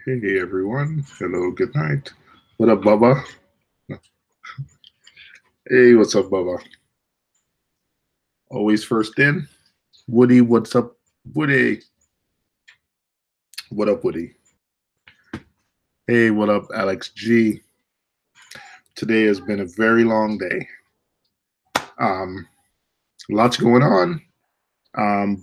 Hey everyone. Hello, good night. What up, Bubba? Hey, what's up, Bubba? Always first in. Woody, what's up, Woody? What up, Woody? Hey, what up, Alex G? Today has been a very long day. Um, Lots going on.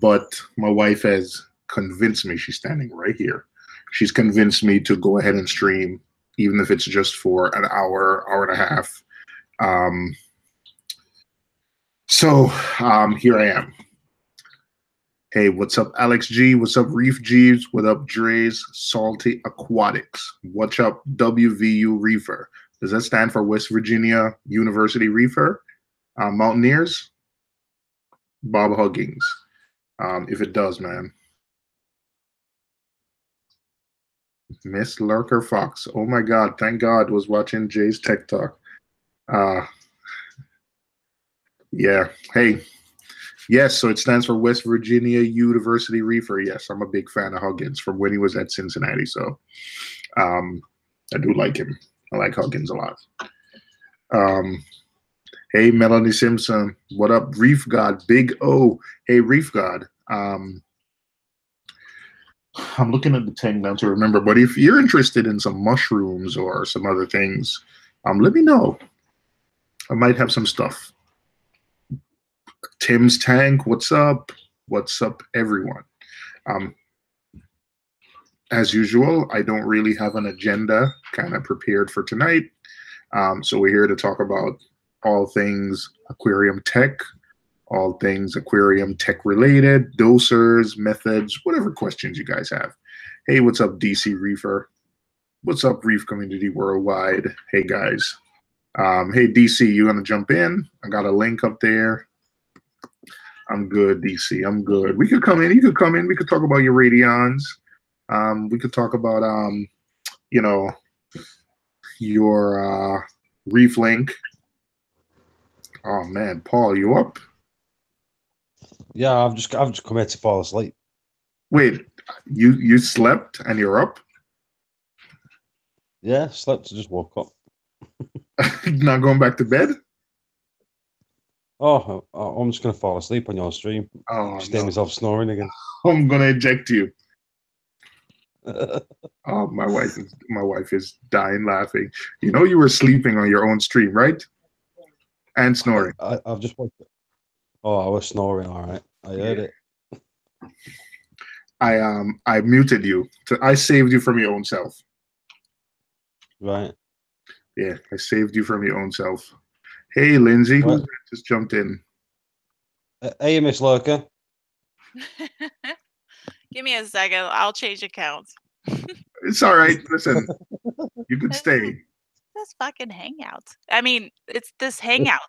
But my wife has convinced me, she's standing right here. She's convinced me to go ahead and stream, even if it's just for an hour, hour and a half. Um, so here I am. Hey, what's up, Alex G? What's up, Reef Jeeves? What up, Dre's Salty Aquatics? What's up, WVU Reefer? Does that stand for West Virginia University Reefer? Mountaineers? Bob Huggins. If it does, man. Miss Lurker Fox. Oh my God, thank God was watching Jay's Tech Talk. Uh, yeah. Hey, yes, so it stands for West Virginia University Reefer. Yes, I'm a big fan of Huggins from when he was at Cincinnati. So I do like him. I like Huggins a lot. Um, hey, Melanie Simpson. What up, Reef God? Big O. Hey, Reef God. I'm looking at the tank now to remember, but if you're interested in some mushrooms or some other things, let me know. I might have some stuff. Tim's Tank, what's up? What's up, everyone? Um, as usual, I don't really have an agenda kind of prepared for tonight. So we're here to talk about all things aquarium tech, all things aquarium tech related, dosers, methods, whatever questions you guys have. Hey, what's up, DC Reefer? What's up, Reef Community Worldwide? Hey, guys. Hey, DC, you gonna jump in? I got a link up there. I'm good, DC. I'm good. We could come in. You could come in. We could talk about your radions. We could talk about you know, your Reef Link. Oh man, Paul, you up? Yeah, I've just come here to fall asleep. Wait, you slept and you're up? Yeah, slept, just woke up. Not going back to bed? Oh, I'm just gonna fall asleep on your stream. Oh Just hear no. myself snoring again. I'm gonna eject you. Oh, my wife is dying laughing. You know you were sleeping on your own stream, right? And snoring. I've just woke up. Oh, I was snoring. All right, I heard it. I muted you. I saved you from your own self. Right. Yeah, I saved you from your own self. Hey, Lindsay, who Well, just jumped in? hey, Miss Lurker. Give me a second. I'll change accounts. It's all right. Listen, you could stay. This fucking hangout. I mean, it's this hangout.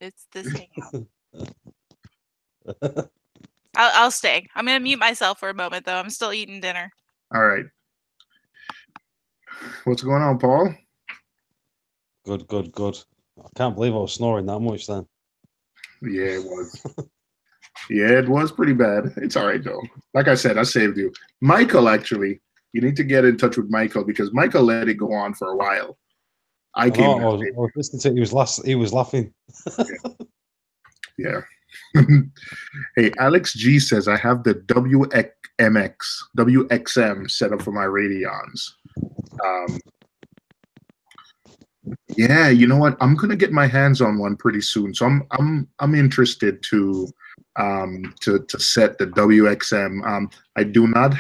It's this hangout. I'll stay. I'm gonna mute myself for a moment, though. I'm still eating dinner. All right. What's going on, Paul? Good, good, good. I can't believe I was snoring that much then. Yeah, it was. Yeah, it was pretty bad. It's all right, though. Like I said, I saved you. Michael, actually, you need to get in touch with Michael because Michael let it go on for a while. I was listening to it. He was laughing. Yeah. Hey, Alex G says I have the WXM set up for my radions. Yeah, you know what? I'm gonna get my hands on one pretty soon. So I'm interested to set the WXM. I do not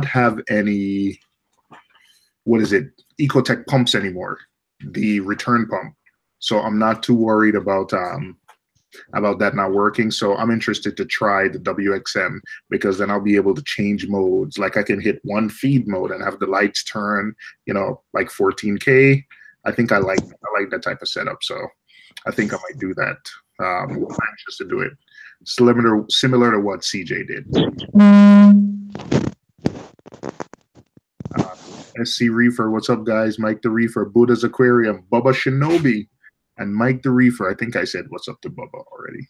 have any what is it? Ecotech pumps anymore. The return pump. So I'm not too worried about that not working. So I'm interested to try the WXM because then I'll be able to change modes. Like I can hit one feed mode and have the lights turn, like 14K. I think I like that type of setup. So I think I might do that. I'm anxious to do it. Similar to what CJ did. SC Reefer, what's up, guys? Mike the Reefer, Buddha's Aquarium, Bubba Shinobi, and Mike the Reefer. I think I said what's up to Bubba already.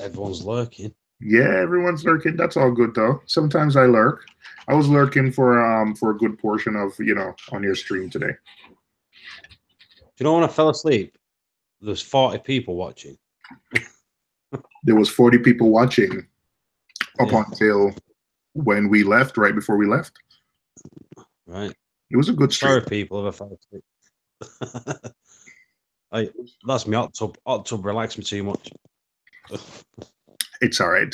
Everyone's lurking. Yeah, everyone's lurking. That's all good though. Sometimes I lurk. I was lurking for a good portion of on your stream today. You know when I fell asleep, there's 40 people watching. There was 40 people watching up Yeah. until when we left, right before we left. Right. It was a good stream. Sorry, people, if I fell asleep. That's me. Hot tub relax me too much. It's all right.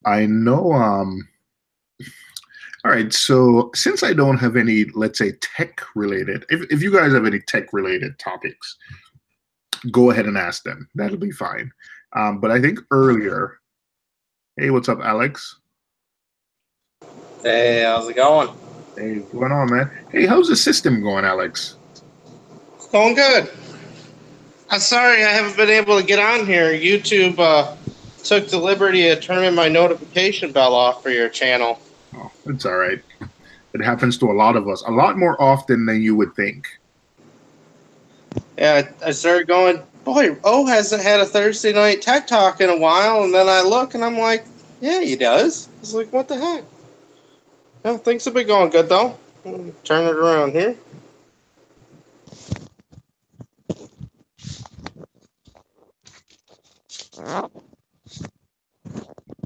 I know. All right. So since I don't have any, let's say, tech related, if you guys have any tech related topics, go ahead and ask them. That'll be fine. But I think earlier, hey, what's up, Alex? Hey, how's it going? Hey, what's going on, man? Hey, how's the system going, Alex? It's going good. I'm sorry I haven't been able to get on here. YouTube took the liberty of turning my notification bell off for your channel. Oh, it's all right. It happens to a lot of us, a lot more often than you would think. Yeah, I started going, boy, hasn't had a Thursday night tech talk in a while, and then I look and I'm like, yeah, he does. It's like, what the heck? Well, things have been going good though. Turn it around here.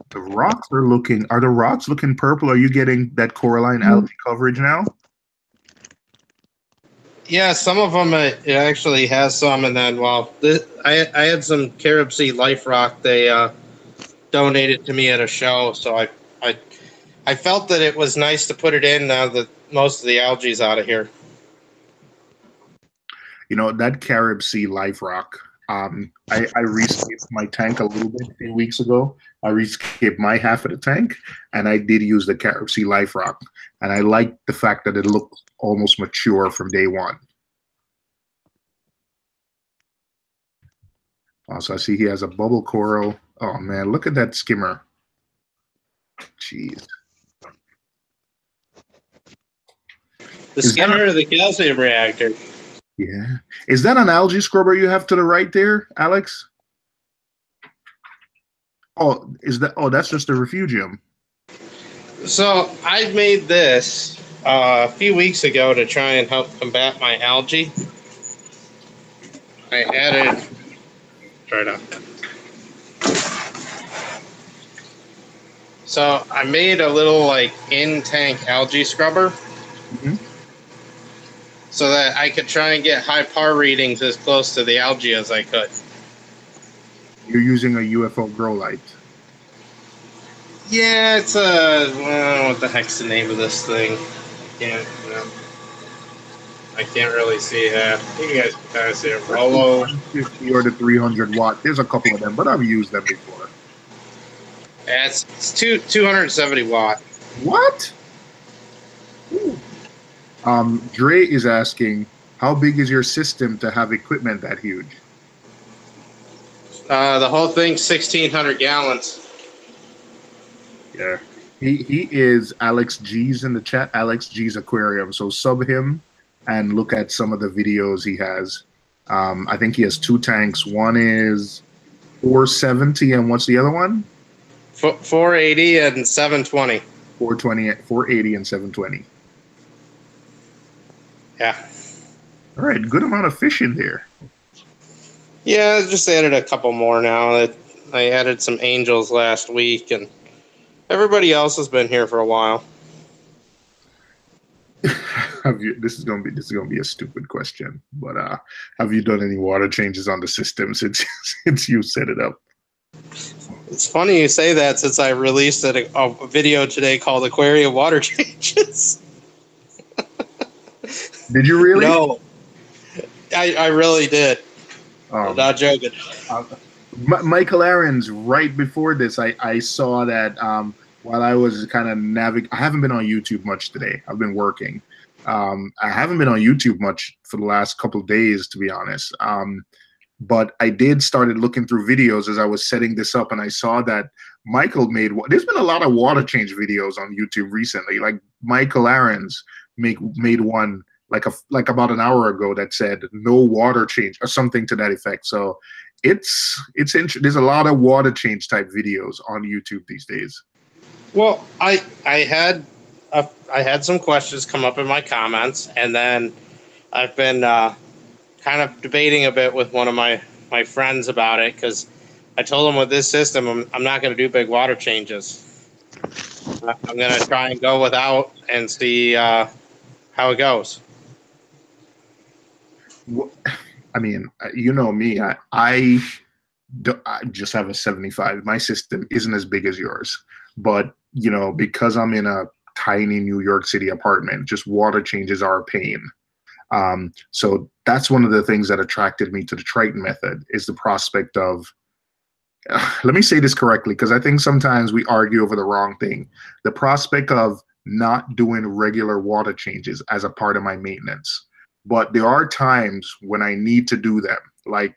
The rocks are the rocks looking purple? Are you getting that coralline algae coverage now? Yeah, some of them it actually has some, and then I had some carob sea life rock they donated to me at a show, so I felt that it was nice to put it in now that most of the algae's out of here. You know, that carob sea life rock. I rescaped my tank a little bit a few weeks ago. I rescaped my half of the tank, and I did use the carob sea life rock. And I liked the fact that it looked almost mature from day one. Also, I see he has a bubble coral. Oh man, look at that skimmer. Jeez. The skimmer or the calcium reactor? Yeah. Is that an algae scrubber you have to the right there, Alex? Oh, that's just a refugium. So I made this a few weeks ago to try and help combat my algae. I added, try it out. So I made a little like in-tank algae scrubber. Mm-hmm. So that I could try and get high par readings as close to the algae as I could. You're using a UFO grow light. Yeah, it's what the heck's the name of this thing? I can't really see that. You guys can kind of see it. Rollo. 150 or the 300 watt. There's a couple of them, but I've used them before. Yeah, it's 270 watt. What? Ooh. Dre is asking, how big is your system to have equipment that huge? The whole thing's 1,600 gallons. Yeah. He is Alex G's in the chat, Alex G's Aquarium. So sub him and look at some of the videos he has. I think he has 2 tanks. One is 470, and what's the other one? 480 and 720. 480 and 720. Yeah. All right, good amount of fish in there. Yeah, I just added a couple more now. I added some angels last week, and everybody else has been here for a while. This is gonna be a stupid question, but have you done any water changes on the system since you set it up? It's funny you say that, since I released a video today called Aquarium Water Changes. Did you really? No, I really did. I'm not joking. Michael Aaron's right before this. I saw that while I was kind of I haven't been on YouTube much today. I've been working. I haven't been on YouTube much for the last couple of days, to be honest. But I started looking through videos as I was setting this up, and I saw that Michael there's been a lot of water change videos on YouTube recently. Like Michael Aaron's made one like about an hour ago that said no water change or something to that effect. So there's a lot of water change type videos on YouTube these days. Well, I had some questions come up in my comments, and then I've been kind of debating a bit with one of my friends about it, because I told him with this system, I'm not going to do big water changes. I'm going to try and go without and see how it goes. I mean, you know me. I just have a 75. My system isn't as big as yours, but because I'm in a tiny New York City apartment, just water changes are a pain. So that's one of the things that attracted me to the Triton method, is the prospect of, let me say this correctly, because I think sometimes we argue over the wrong thing. The prospect of not doing regular water changes as a part of my maintenance. But there are times when I need to do them, like,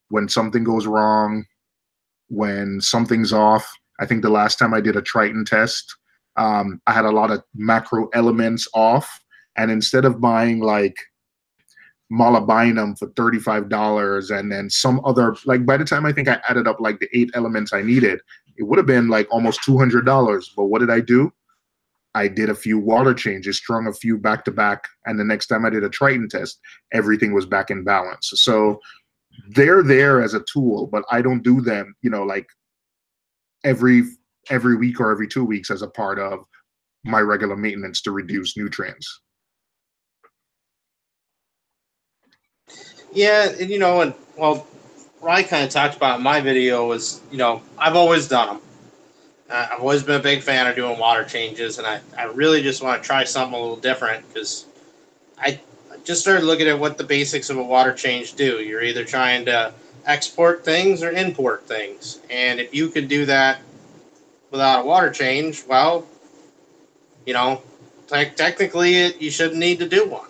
when something goes wrong, when something's off. I think the last time I did a Triton test, I had a lot of macro elements off. And instead of buying like molybdenum for $35 and then some other, like, by the time I think I added up like the 8 elements I needed, it would have been like almost $200. But what did I do? I did a few water changes, strung a few back to back, and the next time I did a Triton test, everything was back in balance. So they're there as a tool, but I don't do them, like every week or every 2 weeks as a part of my regular maintenance to reduce nutrients. Yeah, and well, what I kind of talked about in my video was, I've always done them. I've always been a big fan of doing water changes, and I really just want to try something a little different, because I just started looking at what the basics of a water change do. You're either trying to export things or import things, and if you could do that without a water change, well, technically you shouldn't need to do one.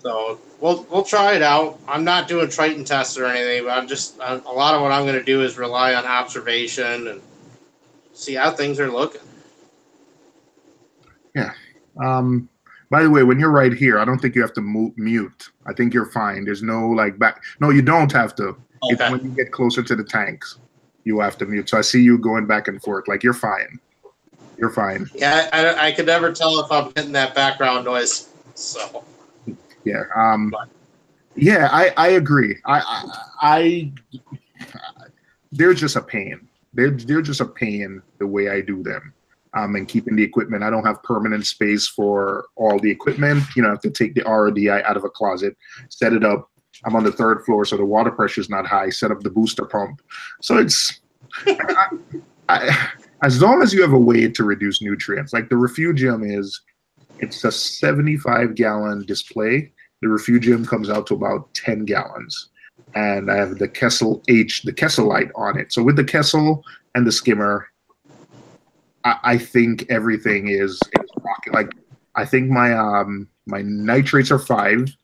So we'll try it out. I'm not doing Triton tests or anything, but a lot of what I'm going to do is rely on observation and see how things are looking. Yeah. By the way, when you're right here, I don't think you have to mute. I think you're fine. There's no like back. No, you don't have to. Okay. It's when you get closer to the tanks, you have to mute. So I see you going back and forth. Like, you're fine. You're fine. Yeah, I could never tell if I'm getting that background noise. So. Yeah. Yeah, I agree. They're just a pain. They're just a pain the way I do them. And keeping the equipment. I don't have permanent space for all the equipment. I have to take the RODI out of a closet, set it up. I'm on the 3rd floor, so the water pressure is not high. Set up the booster pump. So it's, as long as you have a way to reduce nutrients, like the Refugium it's a 75-gallon display. The Refugium comes out to about 10 gallons. And I have the Kessel the Kessel light on it. So with the Kessel and the skimmer, I think everything is rocking. Like, I think my nitrates are 5,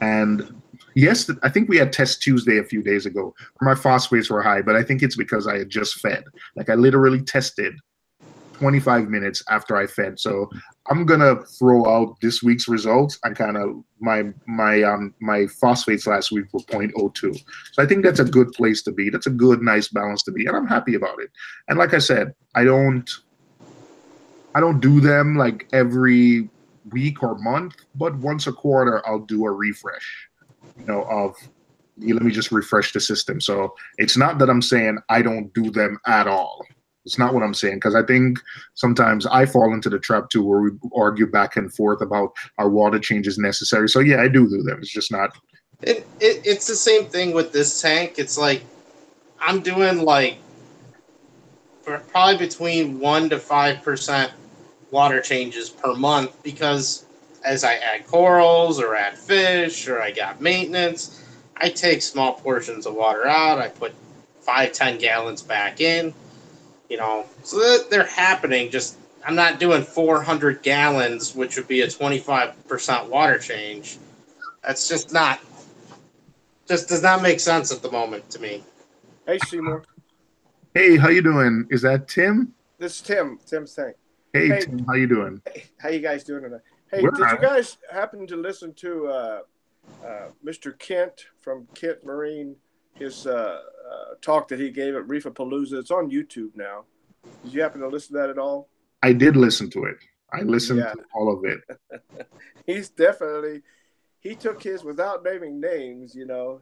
and yes, I think we had test Tuesday a few days ago. My phosphates were high, but I think it's because I had just fed. Like, I literally tested 25 minutes after I fed. So I'm gonna throw out this week's results. I kind of my phosphates last week were 0.02. So I think that's a good place to be. That's a good, nice balance to be, and I'm happy about it. And like I said, I don't do them like every week or month, but once a quarter I'll do a refresh, of let me just refresh the system. So it's not that I'm saying I don't do them at all. It's not what I'm saying, because I think sometimes I fall into the trap too, where we argue back and forth about our water changes necessary. So yeah, I do them. It's just not. It's the same thing with this tank. It's like I'm doing like probably between 1% to 5% water changes per month, because as I add corals or add fish or I got maintenance, I take small portions of water out. I put 5-10 gallons back in. So they're happening. Just I'm not doing 400 gallons, which would be a 25% water change. That's just does not make sense at the moment to me. Hey, Seymour. Hey, how you doing? Is that Tim? This is Tim. Tim's tank. Hey, Tim, how you doing? Hey, how you guys doing tonight? Hey, did you guys happen to listen to Mr. Kent from Kent Marine talk that he gave at Reefer Palooza. It's on YouTube now. Did you happen to listen to that at all? I did listen to it. I listened Yeah. to all of it. He's definitely, he took his, without naming names, you know,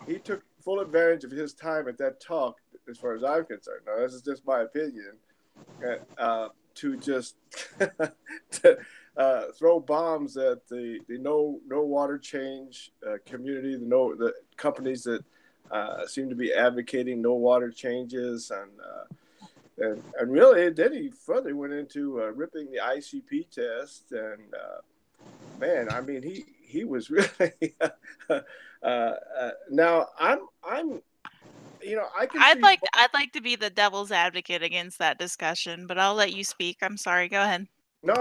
he took full advantage of his time at that talk, as far as I'm concerned. Now, this is just my opinion, to just to, throw bombs at the no water change community, the companies that seem to be advocating no water changes, and really, then he further went into ripping the ICP test, and man, I mean, he was really. Now I'm, you know, I can. I'd like to be the devil's advocate against that discussion, but I'll let you speak. I'm sorry. Go ahead. No.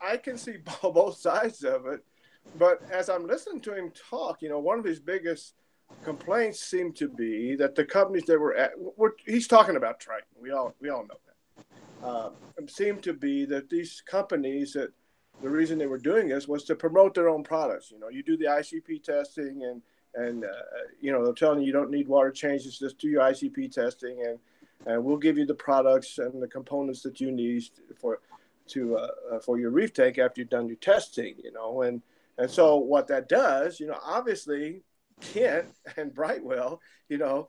I can see both sides of it, but as I'm listening to him talk, you know, one of his biggest complaints seem to be that the companies that he's talking about Triton. We all know that. Seemed to be that these companies, that the reason they were doing this was to promote their own products. You know, you do the ICP testing, and you know, they're telling you don't need water changes, just do your ICP testing, and we'll give you the products and the components that you need for your reef tank after you've done your testing. You know, and so what that does, you know, obviously Kent and Brightwell, you know,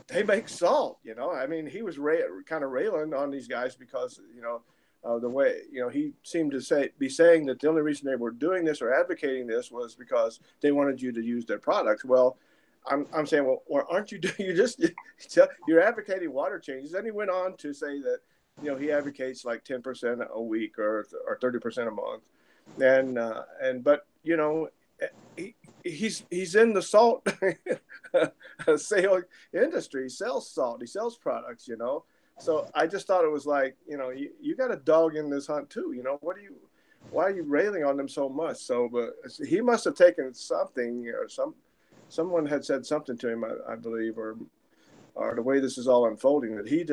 they make salt. You know, I mean, he was kind of railing on these guys because, you know, the way, you know, he seemed to be saying that the only reason they were doing this or advocating this was because they wanted you to use their products. Well, I'm saying, well, or aren't you you're advocating water changes? Then he went on to say that, you know, he advocates like 10% a week or 30% a month, but you know, he's in the salt sale industry. He sells salt. He sells products, you know. So I just thought it was like, you know, you got a dog in this hunt too. You know, why are you railing on them so much? So, but he must have taken something, or someone had said something to him, I believe, or the way this is all unfolding, that he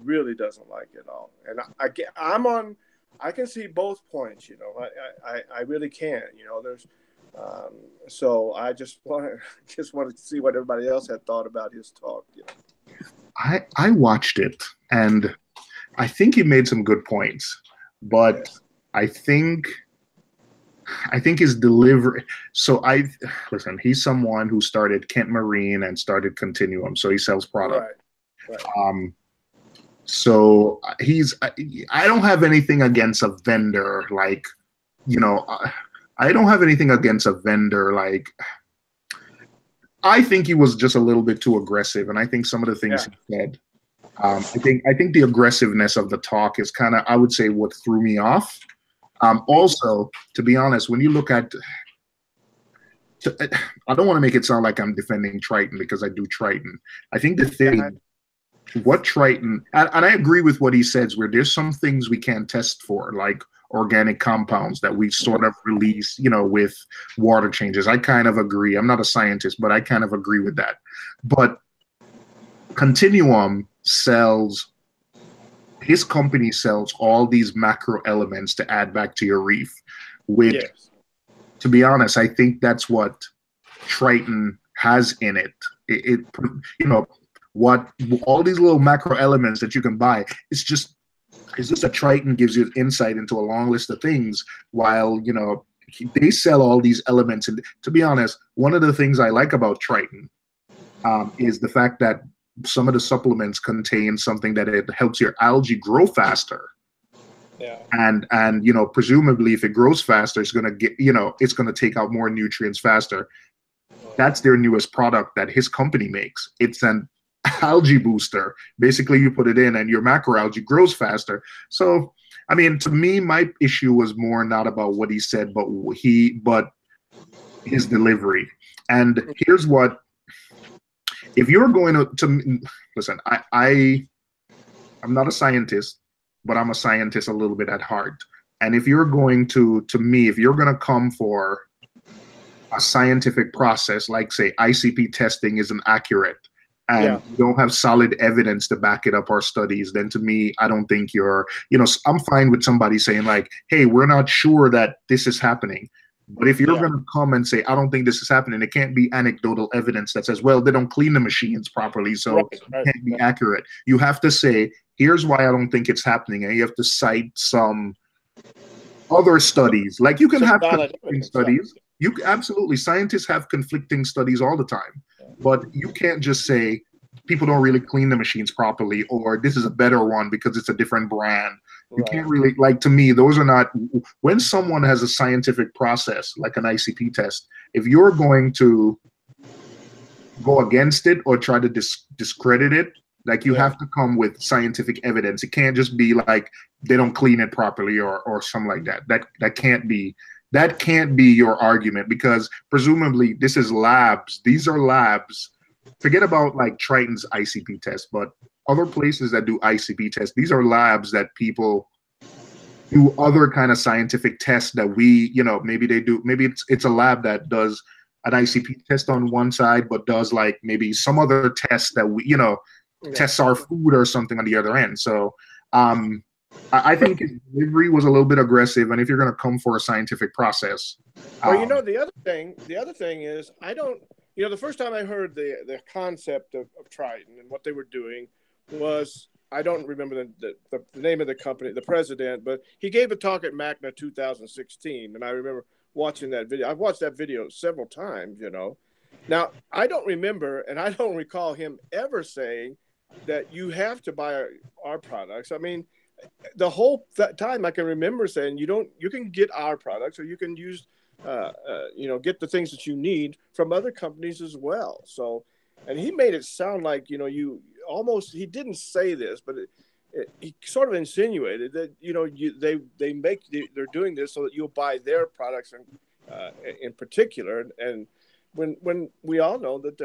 really doesn't like it all. And I can see both points, you know. I really can, you know. There's so I just wanted to see what everybody else had thought about his talk. You know. I watched it, and I think he made some good points, but yes. I think his delivery. So listen. He's someone who started Kent Marine and started Continuum, so he sells product. Right. So I don't have anything against a vendor, like, you know, I don't have anything against a vendor. Like, I think he was just a little bit too aggressive, and I think some of the things he said, I think the aggressiveness of the talk is kind of, I would say, what threw me off. Also, to be honest, when you look at, I don't want to make it sound like I'm defending Triton, because I do Triton. I think the thing, what Triton, and I agree with what he says, where there's some things we can't test for, like organic compounds that we sort of release, you know, with water changes. I kind of agree. I'm not a scientist, but I kind of agree with that. But Continuum his company sells all these macro elements to add back to your reef, which, to be honest, I think that's what Triton has in it. It you know, what all these little macro elements that you can buy, it's just that Triton gives you insight into a long list of things, while, you know, they sell all these elements. And to be honest, one of the things I like about Triton is the fact that some of the supplements contain something that it helps your algae grow faster. Yeah. And you know, presumably if it grows faster, it's gonna get, you know, it's gonna take out more nutrients faster. That's their newest product that his company makes. It's an algae booster. Basically, you put it in and your macroalgae grows faster. So, I mean, to me, my issue was more not about what he said, but his delivery. And here's what, if you're going to listen, I'm not a scientist, but I'm a scientist a little bit at heart. And if you're going if you're going to come for a scientific process, like say ICP testing isn't accurate, and you don't have solid evidence to back it up, our studies, then to me, I don't think you're, you know, I'm fine with somebody saying like, hey, we're not sure that this is happening. But if you're Yeah. going to come and say, I don't think this is happening, it can't be anecdotal evidence that says, well, they don't clean the machines properly, so Right, it right, can't be accurate. You have to say, here's why I don't think it's happening. And you have to cite some other studies. Like you can Some have valid conflicting evidence, studies. You absolutely, scientists have conflicting studies all the time. But you can't just say people don't really clean the machines properly, or this is a better one because it's a different brand. You Right. can't really, like, to me, those are not, when someone has a scientific process like an ICP test, if you're going to go against it or try to discredit it, like you Yeah. have to come with scientific evidence. It can't just be like they don't clean it properly or something like that. That can't be your argument, because presumably this is labs. These are labs. Forget about like Triton's ICP test, but other places that do ICP tests, these are labs that people do other kind of scientific tests that we, maybe they do. Maybe it's a lab that does an ICP test on one side, but does like maybe some other test that we, tests our food or something on the other end. So I think his delivery was a little bit aggressive, and if you're going to come for a scientific process, Well, the other thing is, I don't, the first time I heard the concept of Triton and what they were doing was, I don't remember the name of the company, the president, but he gave a talk at MACNA 2016, and I remember watching that video. I've watched that video several times, Now, I don't remember, and I don't recall him ever saying that you have to buy our products. I mean, the whole time I can remember saying you can get our products, or you can use get the things that you need from other companies as well. So, and he made it sound like you almost, he didn't say this, but he sort of insinuated that they're doing this so that you'll buy their products in particular. And when we all know that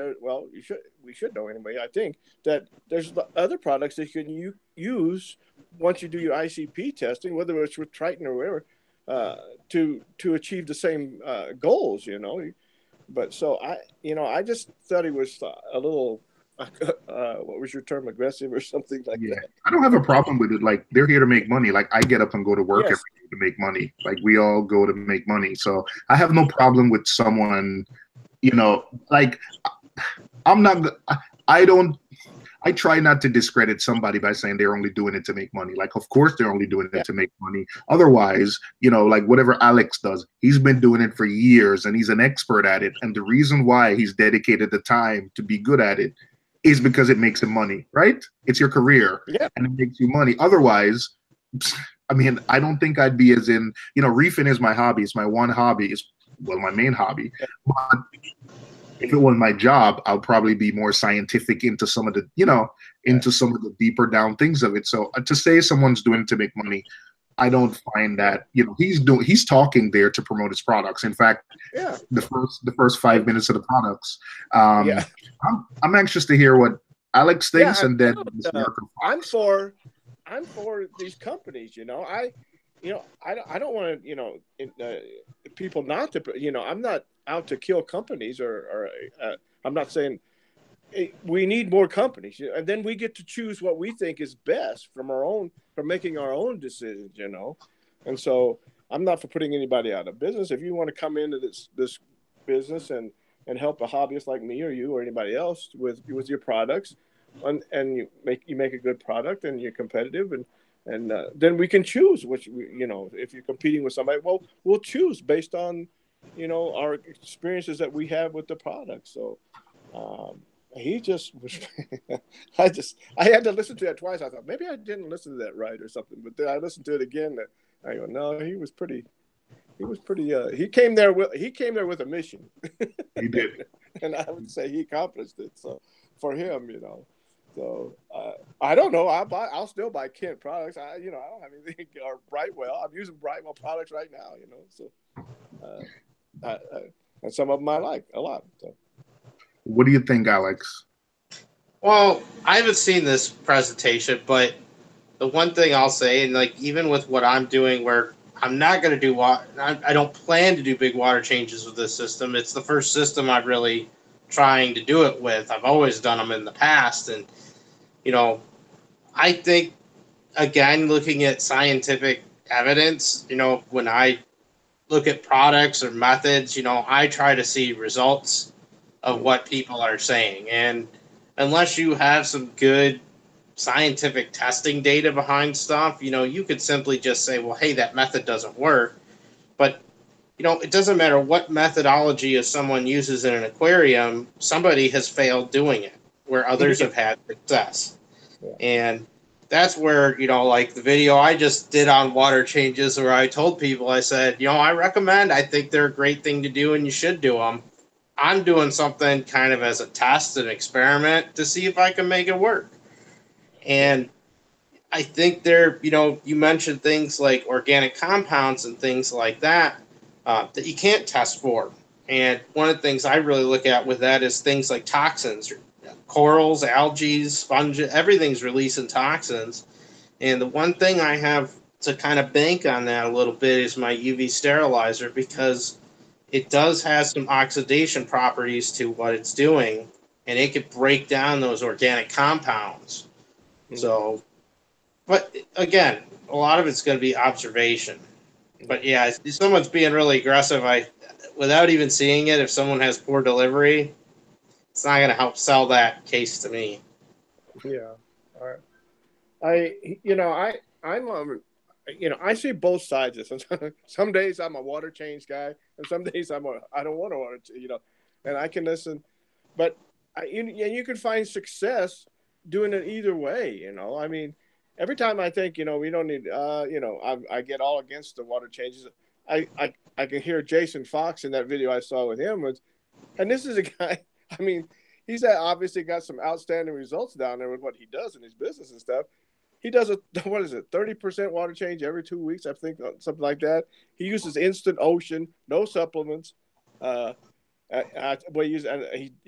we should know anyway, I think, that there's other products that you can use once you do your ICP testing, whether it's with Triton or whatever, to achieve the same goals, But so I just thought he was a little, what was your term, aggressive or something like that. I don't have a problem with it. Like, they're here to make money. Like, I get up and go to work every day to make money. Like, we all go to make money. So I have no problem with someone, like, I'm not, I try not to discredit somebody by saying they're only doing it to make money. Like, of course, they're only doing it to make money. Otherwise, like whatever Alex does, he's been doing it for years and he's an expert at it. And the reason why he's dedicated the time to be good at it is because it makes him money, right? It's your career and it makes you money. Otherwise, I mean, I don't think I'd be as in, reefing is my hobby. It's my one hobby. It's, well, my main hobby. But if it was my job, I'll probably be more scientific into some of the, into some of the deeper down things of it. So to say someone's doing it to make money, I don't find that, he's talking there to promote his products. In fact, the first 5 minutes of the products, I'm anxious to hear what Alex thinks, and then I'm for these companies. I don't want to, people not to, I'm not out to kill companies, or I'm not saying we need more companies, and then we get to choose what we think is best from making our own decisions, And so I'm not for putting anybody out of business. If you want to come into this business and help a hobbyist like me or you or anybody else with your products, and you make a good product and you're competitive, and then we can choose which, if you're competing with somebody, well, we'll choose based on our experiences that we have with the product. So he just was I had to listen to that twice. I thought maybe I didn't listen to that right or something, but then I listened to it again. I go, no, he was pretty he came there with a mission. He did. And I would say he accomplished it. So for him, so I don't know. I'll still buy Kent products. I don't have anything, or Brightwell. I'm using Brightwell products right now. So and some of them I like a lot. So. What do you think, Alex? Well, I haven't seen this presentation, but the one thing I'll say, and like even with what I'm doing, where I'm not going to do I don't plan to do big water changes with this system. It's the first system I'm really trying to do it with. I've always done them in the past, and I think, again, looking at scientific evidence, when I look at products or methods, I try to see results of what people are saying. And unless you have some good scientific testing data behind stuff, you could simply just say, well, hey, that method doesn't work. But, it doesn't matter what methodology someone uses in an aquarium, somebody has failed doing it where others have had success. Yeah. And that's where, like the video I just did on water changes, where I told people, I said, I think they're a great thing to do and you should do them. I'm doing something kind of as a test, an experiment to see if I can make it work. And I think you mentioned things like organic compounds and things like that that you can't test for. And one of the things I really look at with that is things like toxins, corals, algae, sponges, everything's releasing toxins. And the one thing I have to kind of bank on that a little bit is my UV sterilizer, because it does have some oxidation properties to what it's doing, and it could break down those organic compounds. Mm-hmm. So, but again, a lot of it's going to be observation. But yeah, if someone's being really aggressive, without even seeing it, if someone has poor delivery, it's not going to help sell that case to me. Yeah. All right. I see both sides of this. Some days I'm a water change guy, and some days I don't want to water, and I can listen. But you can find success doing it either way. I mean, every time I think, we don't need, I get all against the water changes. I can hear Jason Fox in that video I saw with him and this is a guy. I mean, he's obviously got some outstanding results down there with what he does in his business and stuff. He does 30% water change every 2 weeks, I think, something like that. He uses instant ocean, no supplements. He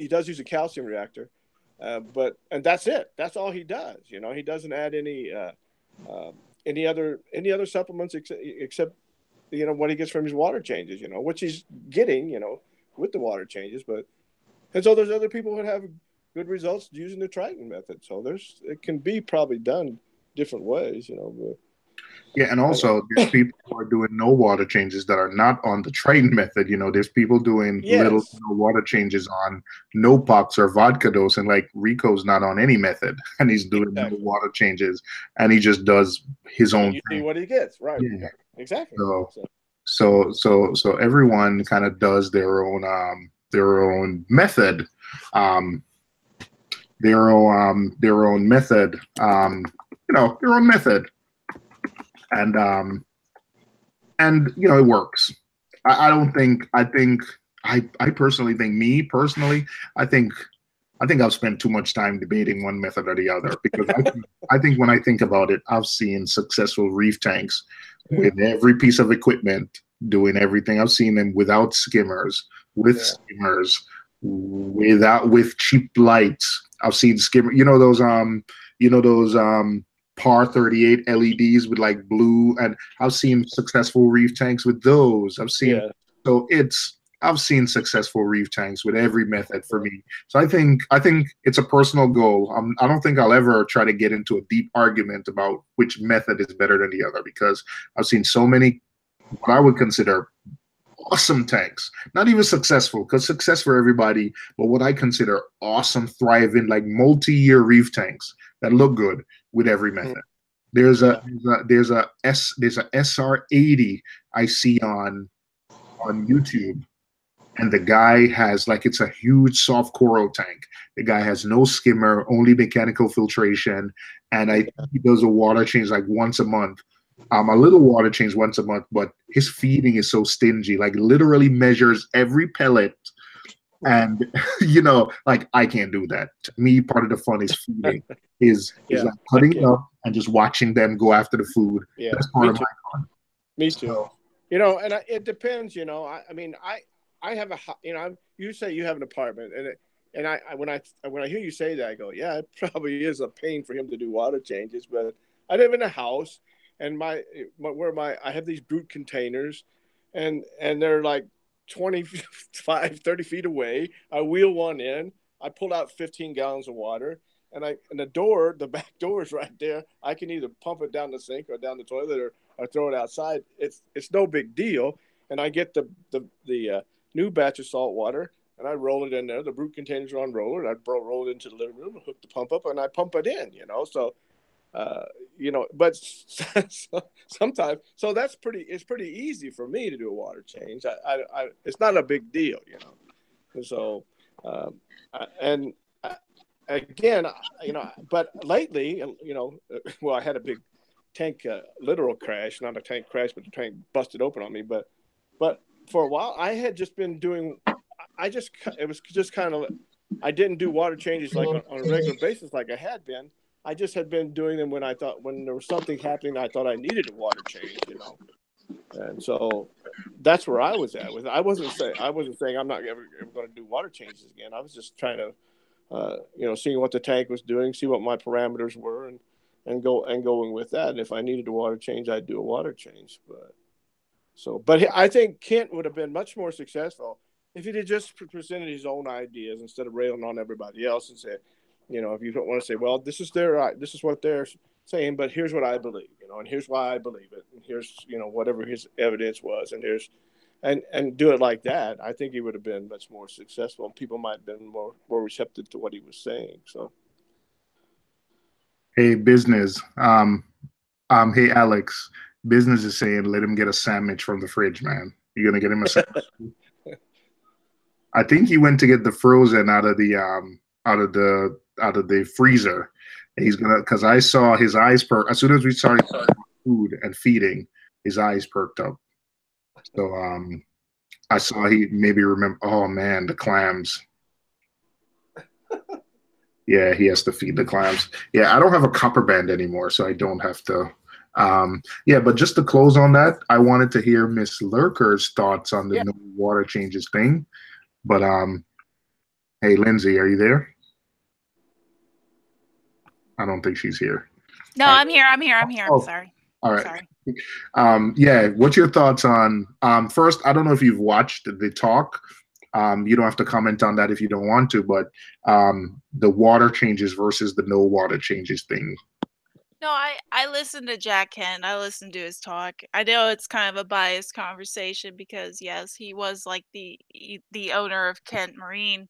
does use a calcium reactor, and that's it. That's all he does. He doesn't add any other supplements except what he gets from his water changes. Which he's getting. With the water changes, and so there's other people who have good results using the Triton method. So it can be probably done different ways. But, yeah, and also there's people who are doing no water changes that are not on the Triton method. There's people doing little no water changes on no pox or vodka dose, and like Rico's not on any method, and he's doing no water changes, and he just does his own you thing. see what he gets, right? Yeah. Exactly. So everyone kind of does their own method, their own method, their own method, and it works. I personally think I've spent too much time debating one method or the other, because I think when I think about it, I've seen successful reef tanks with every piece of equipment doing everything. I've seen them without skimmers, with skimmers, with cheap lights. I've seen skimmer, those par 38 LEDs with like blue, and I've seen successful reef tanks with those. I've seen successful reef tanks with every method for me. So I think it's a personal goal. I don't think I'll ever try to get into a deep argument about which method is better than the other, because I've seen so many what I would consider awesome tanks, not even successful, because success for everybody, but what I consider awesome, thriving, like multi-year reef tanks that look good with every method. There's a SR80 I see on YouTube, and the guy has, like, it's a huge soft coral tank. The guy has no skimmer, only mechanical filtration, and I think he does a water change like once a month. A little water change once a month, but his feeding is so stingy, like literally measures every pellet. And like, I can't do that. To me, part of the fun is feeding, is like cutting it up and just watching them go after the food. Yeah, that's part of my fun. Me too. So, it depends. I mean, I have you say you have an apartment, and when I hear you say that, I go, yeah, it probably is a pain for him to do water changes. But I live in a house, and I have these brute containers, and they're like 25, 30 feet away. I wheel one in. I pull out 15 gallons of water, and the back door is right there. I can either pump it down the sink or down the toilet, or throw it outside. It's no big deal. and I get the new batch of salt water, and I roll it in there. The brute containers are on roller. I roll it into the living room, hook the pump up, and I pump it in. So but sometimes, so it's pretty easy for me to do a water change. It's not a big deal. And so, and again, but lately, well, I had a big tank literal crash, not a tank crash, but the tank busted open on me. But for a while, I had just been doing, it was just kind of, I didn't do water changes like on a regular basis like I had been. I just had been doing them when there was something happening, I thought I needed a water change, And so that's where I was at with it. I wasn't saying I'm not ever going to do water changes again. I was just trying to, seeing what the tank was doing, see what my parameters were, and going with that. And if I needed a water change, I'd do a water change. But I think Kent would have been much more successful if he had just presented his own ideas instead of railing on everybody else and said, if you don't want to say, well, this is what they're saying, but here's what I believe, and here's why I believe it, and here's, whatever his evidence was, and and do it like that. I think he would have been much more successful, and people might have been more receptive to what he was saying. So, Hey, business. Hey, Alex. Business is saying let him get a sandwich from the fridge, man. You're gonna get him a sandwich. I think he went to get the frozen out of the freezer. And he's gonna, because I saw his eyes perk as soon as we started food and feeding, his eyes perked up. So I saw he maybe remember. Oh man, the clams. Yeah, he has to feed the clams. Yeah, I don't have a copper band anymore, so I don't have to. Yeah, but just to close on that, I wanted to hear Miss Lurker's thoughts on the no water changes thing. But hey, Lindsay, are you there? I don't think she's here. No, I'm here. I'm sorry. All right. Sorry. Yeah, what's your thoughts on first, I don't know if you've watched the talk. You don't have to comment on that if you don't want to, but the water changes versus the no water changes thing. No, I listened to Jack Kent. I listened to his talk. I know it's kind of a biased conversation because yes, he was like the owner of Kent Marine,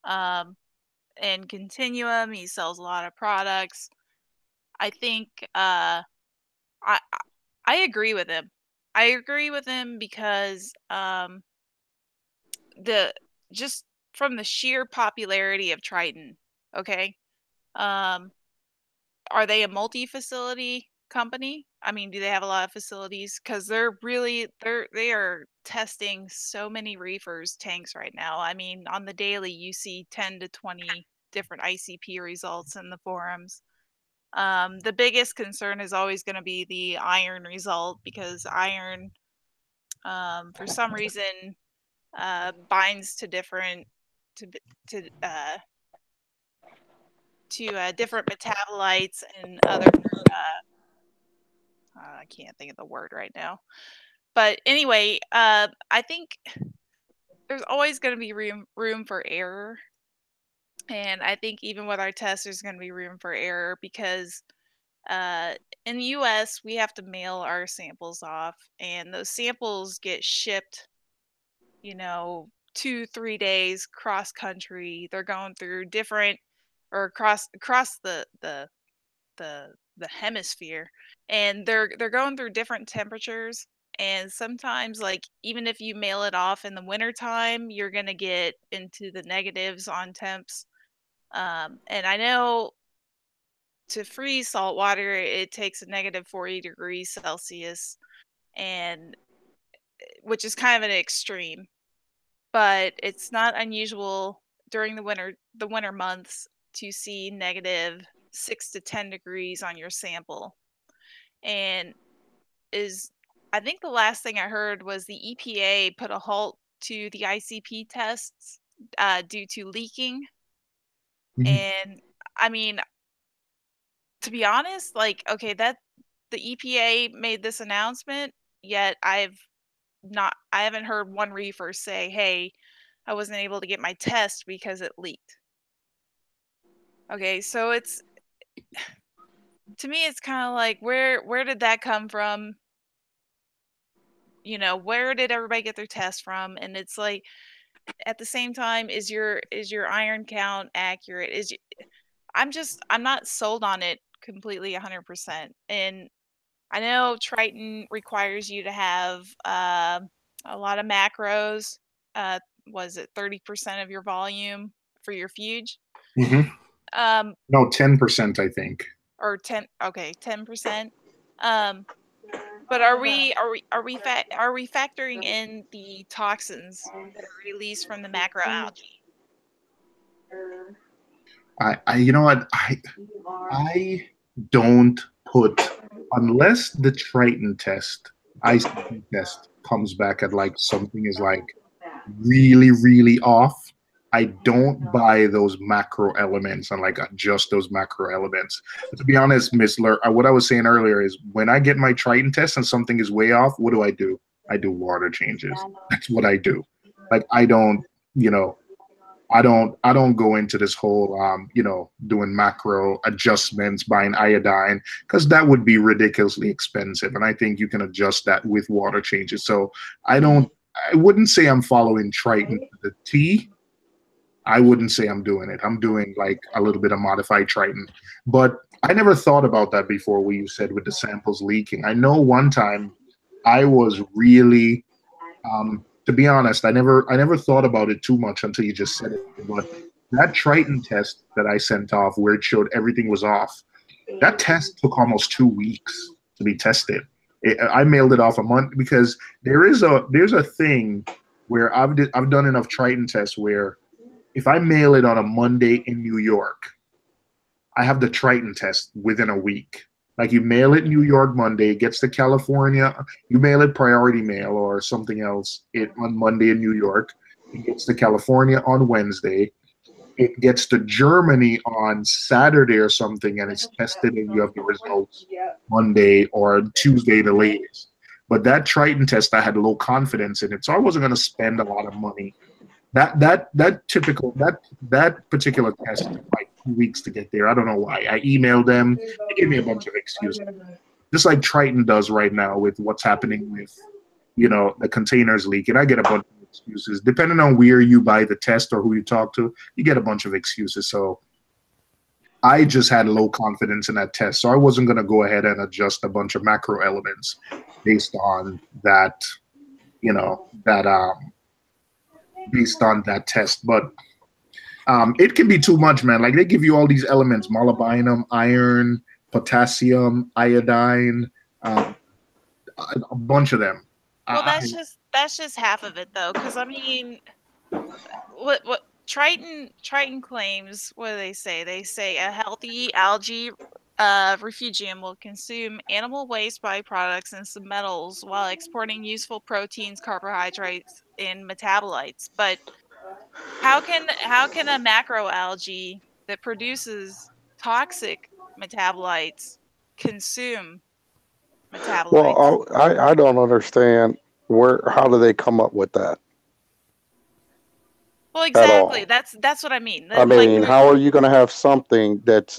and Continuum. He sells a lot of products. I think I agree with him. I agree with him because the just from the sheer popularity of Triton. Okay. Are they a multi-facility company? I mean, do they have a lot of facilities? Because they are testing so many reefers tanks right now. I mean, on the daily, you see 10 to 20 different ICP results in the forums. The biggest concern is always going to be the iron result because iron, for some reason, binds to different different metabolites and other. I can't think of the word right now. But anyway, I think there's always going to be room for error. And I think even with our tests, there's going to be room for error because in the US, we have to mail our samples off, and those samples get shipped, 2-3 days cross country. They're going through different or across the hemisphere, and they're going through different temperatures, and sometimes like even if you mail it off in the winter time, you're going to get into the negatives on temps. And I know to freeze salt water it takes a negative 40 degrees Celsius, and which is kind of an extreme, but it's not unusual during the winter months to see negative 6 to 10 degrees on your sample. And I think the last thing I heard was the EPA put a halt to the ICP tests due to leaking. Mm-hmm. And I mean, to be honest, like, okay, that the EPA made this announcement, yet I haven't heard one reefer say, hey, I wasn't able to get my test because it leaked. Okay, so to me, it's kind of like, where did that come from? you know, where did everybody get their test from? And it's like, at the same time, is your iron count accurate? I'm not sold on it completely 100%. And I know Triton requires you to have a lot of macros. Was it 30% of your volume for your fuge? Mm-hmm. No, 10%, I think. Or 10. Okay, 10%. But are we factoring in the toxins that are released from the macroalgae? You know what, I don't put, unless the Triton test, ICP test comes back at like something is like really, really off. I don't buy those macro elements and like adjust those macro elements. But to be honest, what I was saying earlier is when I get my Triton test and something is way off, what do? I do water changes. That's what I do. Like I don't, you know, I don't go into this whole doing macro adjustments, buying iodine, because that would be ridiculously expensive. And I think you can adjust that with water changes. So I wouldn't say I'm following Triton to the T. I wouldn't say I'm doing it. I'm doing like a little bit of modified Triton. But I never thought about that before, what you said with the samples leaking. I know one time I was really to be honest, I never thought about it too much until you just said it. But that Triton test that I sent off, where it showed everything was off, that test took almost 2 weeks to be tested. I mailed it off a month because there's a thing where I've done enough Triton tests where if I mail it on a Monday in New York, I have the Triton test within a week. Like you mail it New York Monday, it gets to California, you mail it priority mail or something else on Monday in New York, it gets to California on Wednesday, it gets to Germany on Saturday or something, and it's tested and you have the results Monday or Tuesday the latest. But that Triton test, I had low confidence in it, so I wasn't going to spend a lot of money. That particular test took like 2 weeks to get there. I don't know why. I emailed them. They gave me a bunch of excuses. Just like Triton does right now with what's happening with, the containers leaking. I get a bunch of excuses. Depending on where you buy the test or who you talk to, you get a bunch of excuses. So I just had low confidence in that test. So I wasn't going to go ahead and adjust a bunch of macro elements based on that, based on that test. But it can be too much, man. Like they give you all these elements: molybdenum, iron, potassium, iodine, a bunch of them. Well, that's just half of it, though, because I mean, what Triton claims? What do they say? They say a healthy algae refugium will consume animal waste byproducts and some metals while exporting useful proteins, carbohydrates, and metabolites. But how can a macroalgae that produces toxic metabolites consume metabolites? Well, I don't understand how do they come up with that? Well, exactly. That's what I mean. I mean, how are you going to have something that's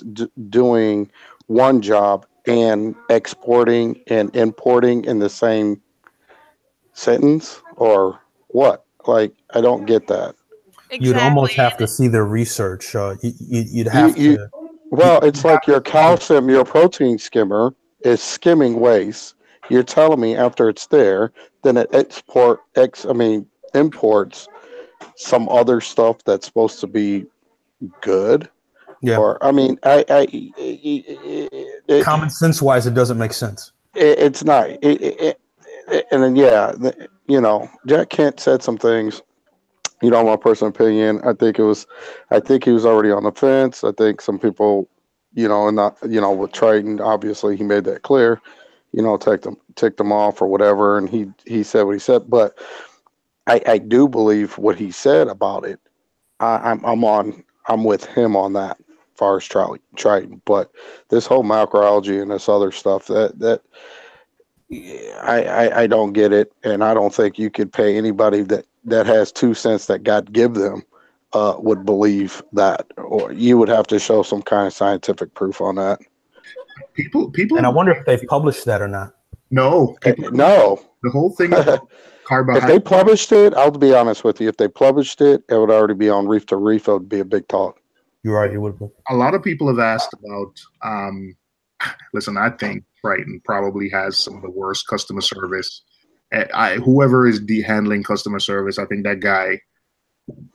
doing one job and exporting and importing in the same sentence, or what? Like, I don't get that. Exactly. You'd almost have to see the research. You'd have to. Well, it's like your calcium, your protein skimmer is skimming waste. You're telling me after it's there, then it imports some other stuff that's supposed to be good. Yeah. Or I mean, common sense wise, it doesn't make sense. It's not. And then Jack Kent said some things. My personal opinion. I think he was already on the fence. I think some people, with Triton, obviously he made that clear. Ticked them off or whatever, and he said what he said. But I do believe what he said about it. I'm with him on that, as far as Triton. But this whole macroalgae and this other stuff that I don't get it, and I don't think you could pay anybody that has 2 cents that God give them would believe that, or you would have to show some kind of scientific proof on that. People, and I wonder if they've published that or not. No, No. the whole thing is If carbohydrate. they published it, I'll be honest with you. If they published it, it would already be on Reef to Reef. It would be a big talk. You're right. It would be. A lot of people have asked about. Listen, I think Triton probably has some of the worst customer service. Whoever is handling customer service, I think that guy,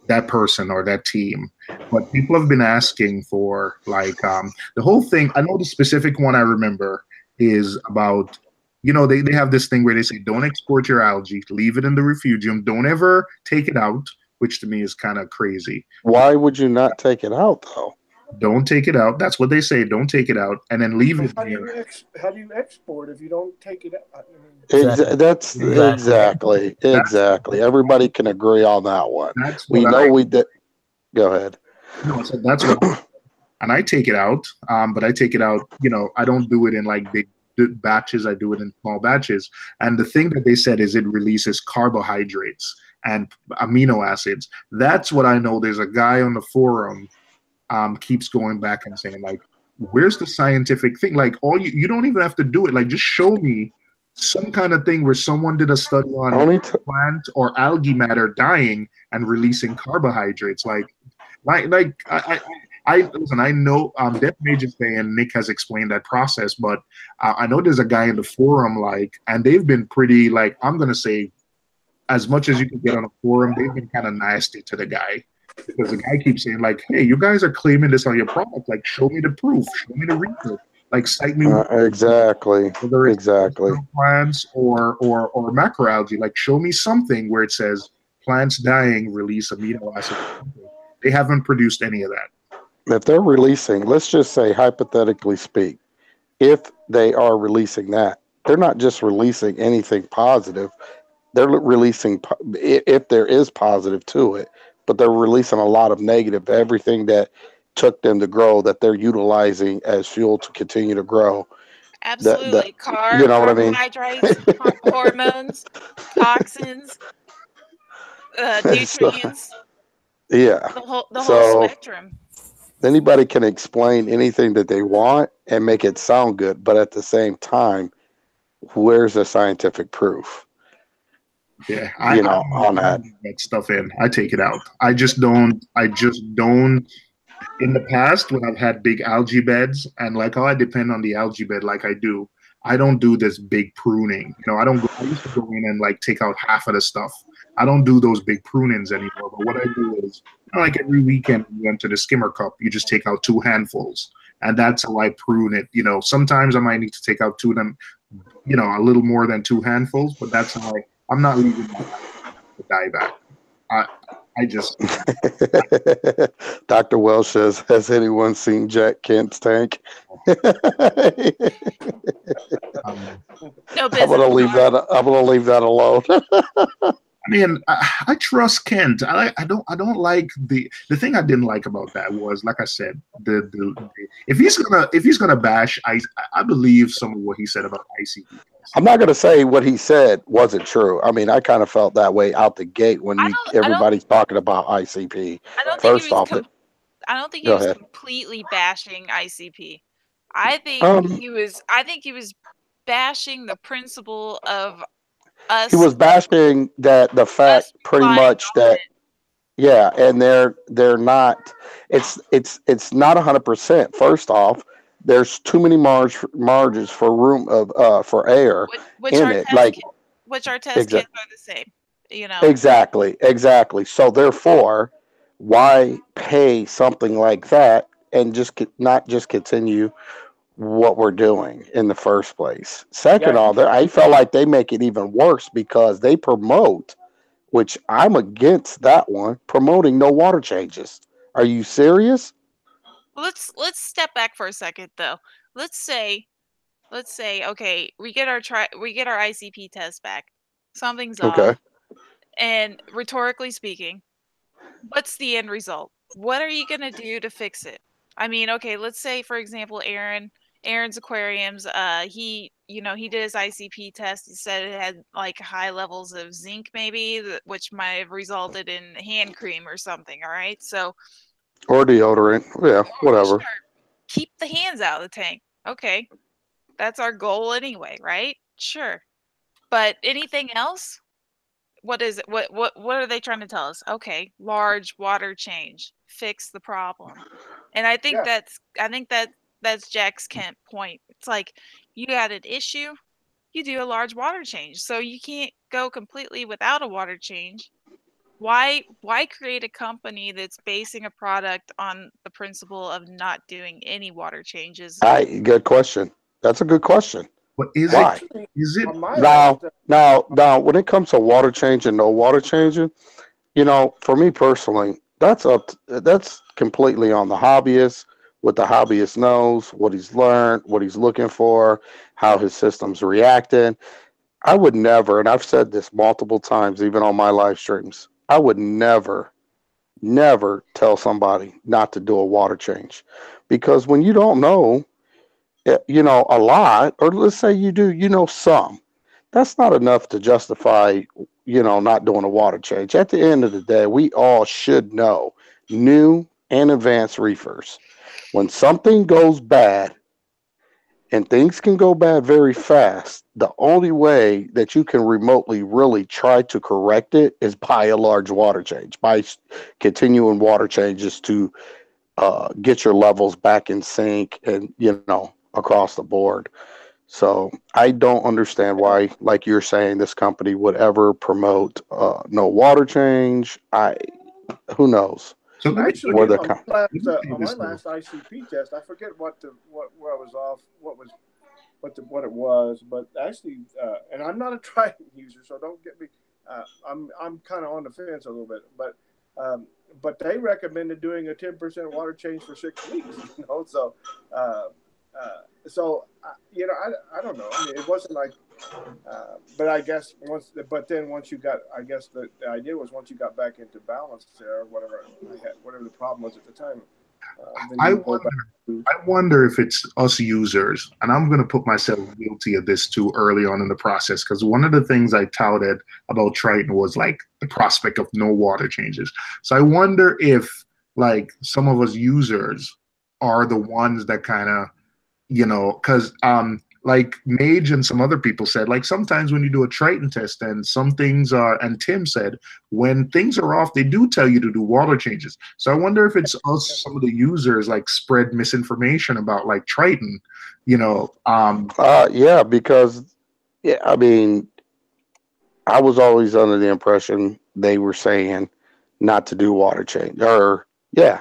that person or that team. But people have been asking for like the whole thing. I know the specific one I remember is about, they have this thing where they say, don't export your algae, leave it in the refugium, don't ever take it out, which to me is kind of crazy. Why would you not take it out, though? Don't take it out. That's what they say. Don't take it out, and then leave it How there. do you export if you don't take it out? That's exactly. Everybody can agree on that one. We did. Go ahead. No, so that's what. And I take it out, but I take it out. I don't do it in like big batches. I do it in small batches. And the thing that they said is it releases carbohydrates and amino acids. That's what I know. There's a guy on the forum keeps going back and saying like, where's the scientific thing? Like you don't even have to do it. Like just show me some kind of thing where someone did a study on plant or algae matter dying and releasing carbohydrates. Like I listen. I know Death Major's Day and Nick has explained that process, but I know there's a guy in the forum and they've been pretty like, I'm gonna say, as much as you can get on a forum, they've been kind of nasty to the guy. Because the guy keeps saying like, "Hey, you guys are claiming this on your product. Like, show me the proof. Show me the research. Like, cite me exactly, whether it's exactly plants or macroalgae. Like, show me something where it says plants dying release amino acids. They haven't produced any of that. If they're releasing, let's just say hypothetically speak, if they are releasing that, they're not just releasing anything positive. They're releasing, if there is positive to it, but they're releasing a lot of negative, everything that took them to grow, that they're utilizing as fuel to continue to grow. Absolutely. You know what I mean? Carbohydrates, hormones, toxins, nutrients. Yeah. The whole spectrum. Anybody can explain anything that they want and make it sound good, but at the same time, where's the scientific proof? Yeah, on that stuff in. I take it out. I just don't. In the past, when I've had big algae beds, and like how I depend on the algae bed, like I don't do this big pruning. I used to go in and like take out half of the stuff. I don't do those big prunings anymore. But what I do is, like every weekend, we went to the skimmer cup. You just take out 2 handfuls, and that's how I prune it. Sometimes I might need to take out 2 of them. A little more than 2 handfuls, but that's how I'm not leaving the dieback. I just. Dr. Welsh says, has anyone seen Jack Kent's tank? No I'm gonna leave that alone. I mean, I trust Kent. I don't like the thing I didn't like about that was, like I said, if he's gonna bash, I believe some of what he said about ICP. I'm not gonna say what he said wasn't true. I mean, I kind of felt that way out the gate when everybody's talking about ICP. I don't think he was completely bashing ICP. I think he was bashing the principle of us. He was bashing the fact pretty much that and they're not. It's not 100%. First off, there's too many margins for room of for air in it. Which our test kits are the same. Exactly. So therefore, why pay something like that and not just continue what we're doing in the first place? Second, I felt like they make it even worse because they promote, which I'm against that one, promoting no water changes. Are you serious? Let's step back for a second though. Let's say okay, we get our ICP test back. Something's off. And rhetorically speaking, what's the end result? What are you going to do to fix it? I mean, okay, let's say for example Aaron's aquariums, he did his ICP test. He said it had like high levels of zinc maybe, which might have resulted in hand cream or something, all right? So or deodorant. Yeah, whatever. Sure. Keep the hands out of the tank. Okay. That's our goal anyway, right? Sure. But anything else? What is it? What are they trying to tell us? Okay, large water change, fix the problem. And I think Yeah. that's Jack's Kent point. It's like you got an issue, you do a large water change. So you can't go completely without a water change. Why create a company that's basing a product on the principle of not doing any water changes? Good question. That's a good question. But is Why? it? Is it? On my Now, last, now, when it comes to water change and no water changing, for me personally, that's completely on the hobbyist. What the hobbyist knows, what he's learned, what he's looking for, how his system's reacting. I would never, and I've said this multiple times, even on my live streams, I would never, never tell somebody not to do a water change, because when you don't know, a lot, or let's say you do, some, that's not enough to justify, not doing a water change. At the end of the day, we all should know new and advanced reefers. When something goes bad, and things can go bad very fast, the only way that you can remotely really try to correct it is by a large water change, by continuing water changes to get your levels back in sync and, across the board. So I don't understand why, like you're saying, this company would ever promote no water change. Who knows So let me actually, where let they're on me say my this though. last ICP test, I forget where I was off, what it was, but actually, and I'm not a Triton user, so don't get me. I'm kind of on the fence a little bit, but they recommended doing a 10% water change for 6 weeks. So uh, I don't know. I mean, it wasn't like, but I guess once you got, I guess the idea was once you got back into balance there, whatever the problem was at the time, then I you go wonder. back to. I wonder if it's us users, and I'm going to put myself guilty of this too early on in the process, because one of the things I touted about Triton was like the prospect of no water changes. So I wonder if like some of us users are the ones that kind of, because like Mage and some other people said, like sometimes when you do a Triton test and some things are, and Tim said, when things are off, they do tell you to do water changes. So I wonder if it's us, some of the users, like spread misinformation about like Triton, Yeah, because I mean, I was always under the impression they were saying not to do water change, or yeah,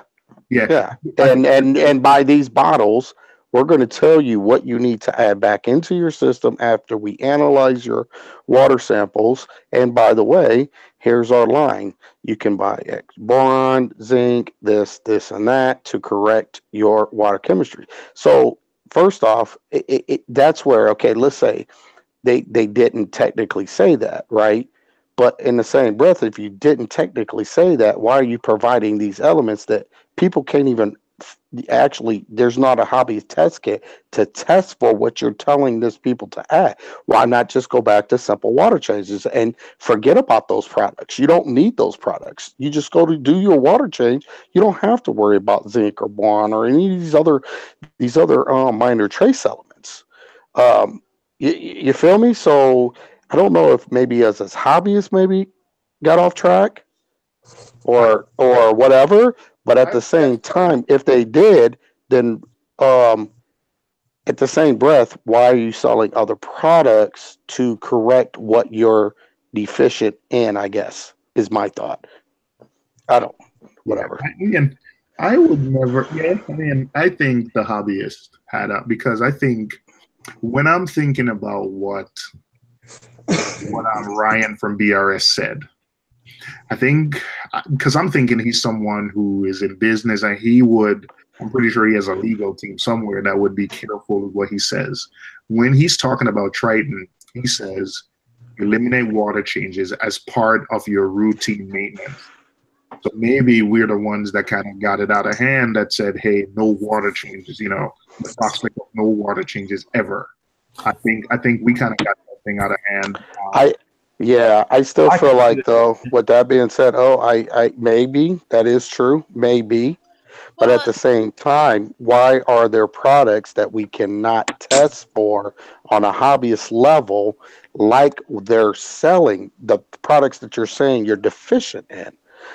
yeah. yeah, I and by these bottles, we're going to tell you what you need to add back into your system after we analyze your water samples. And by the way, here's our line. You can buy X boron, zinc, this, and that to correct your water chemistry. So first off, that's where, okay, let's say they didn't technically say that, right? But in the same breath, if you didn't technically say that, why are you providing these elements that people can't even actually? There's not a hobby test kit to test for what you're telling this people to add. Why not just go back to simple water changes and forget about those products? You don't need those products. You just go to do your water change. You don't have to worry about zinc or boron or any of these other minor trace elements. Um, you feel me? So I don't know if maybe as hobbyists maybe got off track or whatever, but at I the think that's same part of it. time, if they did, then um, at the same breath, why are you selling other products to correct what you're deficient in? I guess is my thought. I don't. Yeah, Whatever. again, I would never. Yeah, I mean, I think the hobbyist had up because I think when I'm thinking about what Ryan from BRS said, I think because I'm thinking he's someone who is in business and he would. I'm pretty sure he has a legal team somewhere that would be careful with what he says. When he's talking about Triton, he says eliminate water changes as part of your routine maintenance. So maybe we're the ones that kind of got it out of hand that said, hey, no water changes, the prospect of no water changes ever. I think we kind of got that thing out of hand. I Yeah, I still I feel can see like that. though, with that being said, I maybe that is true, maybe. But at Well, the same time, why are there products that we cannot test for on a hobbyist level, like they're selling the products that you're saying you're deficient in?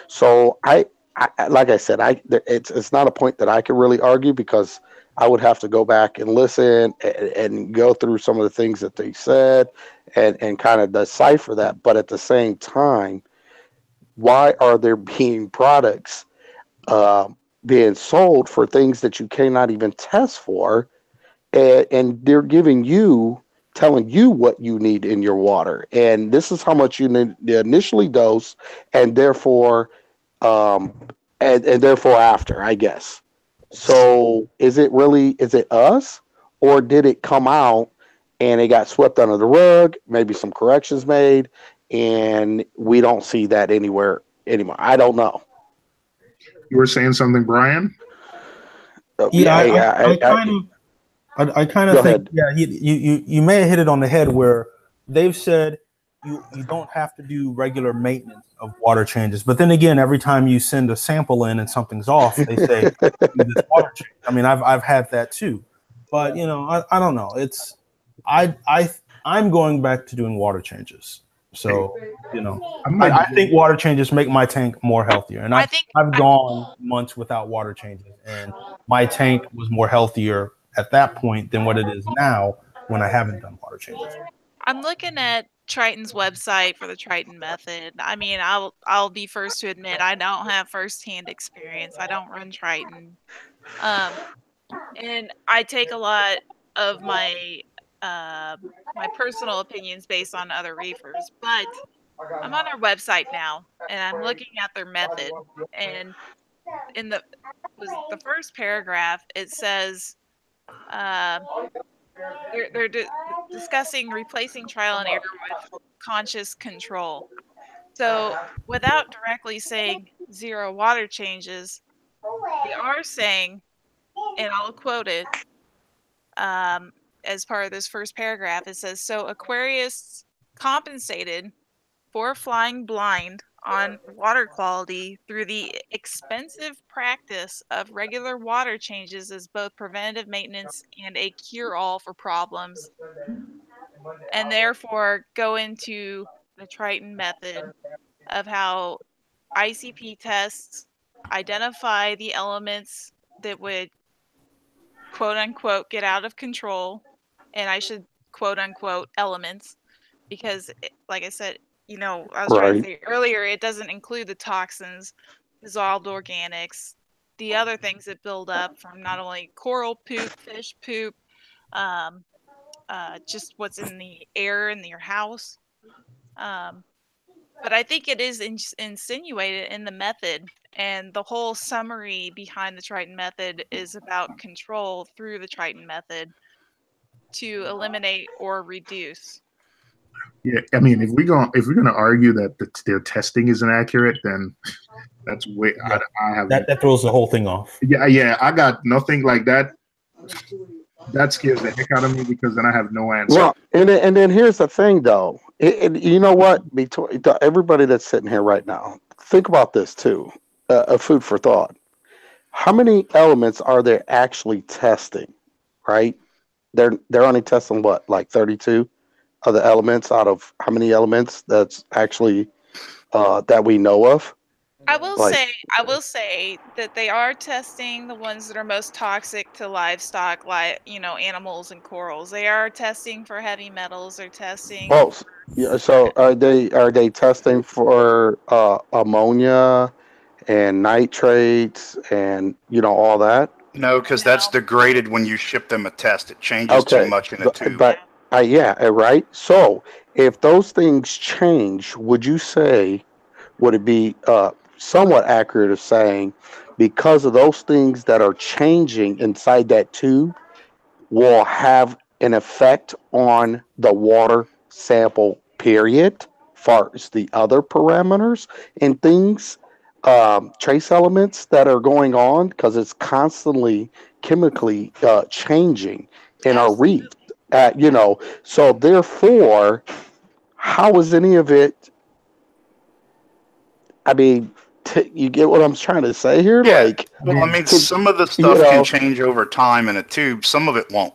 So like I said, it's not a point that I can really argue because I would have to go back and listen and go through some of the things that they said and kind of decipher that. But at the same time, why are there being products uh, being sold for things that you cannot even test for, and they're telling you what you need in your water, and this is how much you need to initially dose, and therefore, um, and therefore after, I guess. So is it us, or did it come out and it got swept under the rug? Maybe some corrections made, and we don't see that anywhere anymore. I don't know. You were saying something, Brian? Yeah, Yeah. I kind Go of think, ahead. yeah, you may have hit it on the head where they've said you don't have to do regular maintenance of water changes. But then again, every time you send a sample in and something's off, they say do this water change. I mean, I've had that too. But I don't know. I'm going back to doing water changes. So I think water changes make my tank more healthier. And I've gone months without water changes, and my tank was more healthier at that point than what it is now when I haven't done water changes. I'm looking at Triton's website for the Triton method. I mean, I'll be first to admit I don't have firsthand experience. I don't run Triton, and I take a lot of my my personal opinions based on other reefers. But I'm on their website now, and I'm looking at their method. And in the first paragraph, it says they're discussing replacing trial and error with conscious control. So without directly saying 0 water changes, they are saying, and I'll quote it as part of this first paragraph. It says, so Aquarius compensated for flying blind on water quality through the expensive practice of regular water changes as both preventative maintenance and a cure-all for problems, and therefore go into the Triton method of how ICP tests identify the elements that would quote unquote get out of control, and I should quote unquote elements because like I said, I was trying to say earlier, it doesn't include the toxins, dissolved organics, the other things that build up from not only coral poop, fish poop, just what's in the air in your house. But I think it is insinuated in the method, and the whole summary behind the Triton method is about control through the Triton method to eliminate or reduce. Yeah, I mean, if we're gonna argue that their testing is inaccurate, then that's way. Yeah. I have that throws the whole thing off. Yeah, I got nothing like that. That scares the heck out of me because then I have no answer. Well, and then here's the thing, though. You know what? Between everybody that's sitting here right now, think about this too. A food for thought. How many elements are they actually testing? Right? They're only testing what, like 32 of the elements out of how many elements that's actually that we know of? I will say that they are testing the ones that are most toxic to livestock, like animals and corals. They are testing for heavy metals. They're testing. Oh, yeah. So are they testing for ammonia and nitrates and all that? No, because that's degraded when you ship them a test. It changes too much in a tube. But right. So if those things change, would it be somewhat accurate of saying because of those things that are changing inside that tube will have an effect on the water sample period, far as the other parameters and things, trace elements that are going on because it's constantly chemically changing in our reef. So therefore, how is any of it? I mean, You get what I'm trying to say here? Yeah. Like, Well, I mean, some of the stuff can change over time in a tube. Some of it won't.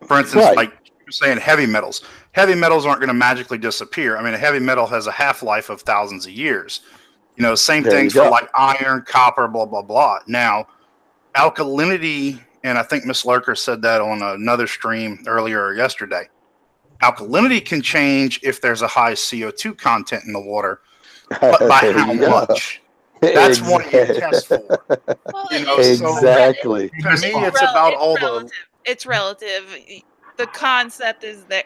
For instance, like you're saying, heavy metals. Heavy metals aren't going to magically disappear. I mean, a heavy metal has a half-life of thousands of years. You know, same things for like iron, copper, blah, blah, blah. Now, alkalinity, and I think Miss Lurker said that on another stream earlier yesterday. Alkalinity can change if there's a high CO2 content in the water, but by how much? That's what you test for. Well, You know, exactly. So to me, it's about all the. It's relative. The concept is that,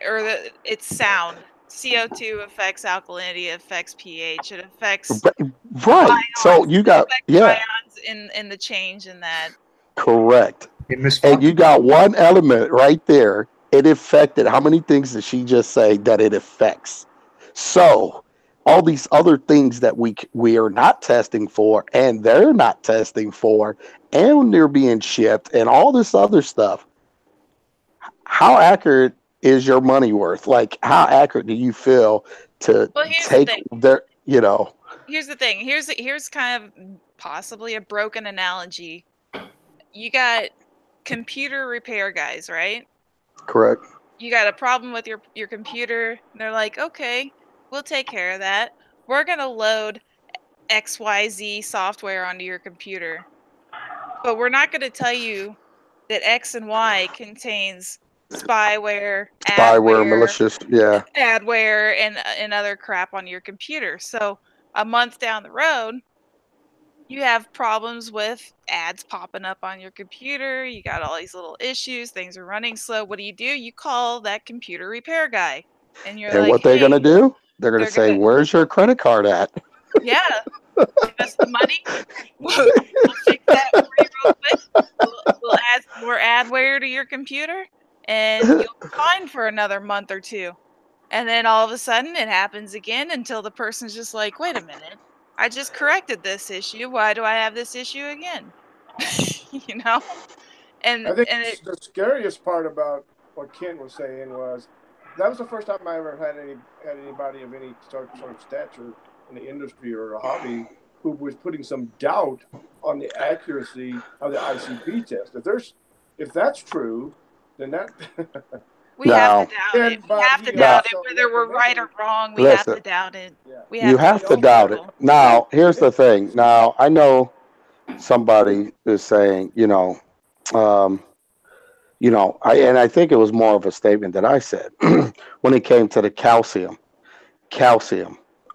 it's sound. CO2 affects alkalinity, it affects pH, it affects right. Ions, so you got ions in the change in that. Correct. And you got one element right there. It affected. How many things did she just say that it affects? So all these other things that we are not testing for, and they're not testing for, and they're being shipped, and all this other stuff. How accurate is your money worth? Like, how accurate do you feel to take their, you know? Here's the thing. Here's kind of possibly a broken analogy. You got computer repair guys, right? Correct. You got a problem with your computer. And they're like, okay, we'll take care of that. We're going to load XYZ software onto your computer. But we're not going to tell you that X and Y contains spyware, malicious, adware, and other crap on your computer. So a month down the road, you have problems with ads popping up on your computer. You got all these little issues. Things are running slow. What do? You call that computer repair guy, and you're like, what they're going to do? They're going to say, "Where's your credit card at?" Yeah, give us the money. We'll fix that for you real quick. We'll add more adware to your computer, and you'll be fine for another month or two. And then all of a sudden, it happens again until the person's just like, "Wait a minute. I just corrected this issue. Why do I have this issue again?" You know? And I think the scariest part about what Ken was saying was that was the first time I ever had anybody of any sort of stature in the industry or a hobby who was putting some doubt on the accuracy of the ICP test. If that's true, then that we have to doubt it. We have to doubt it, whether we're right or wrong. We have to doubt it. You have to doubt it. Now, here's the thing. Now, I know somebody is saying, I think it was more of a statement that I said when it came to the calcium.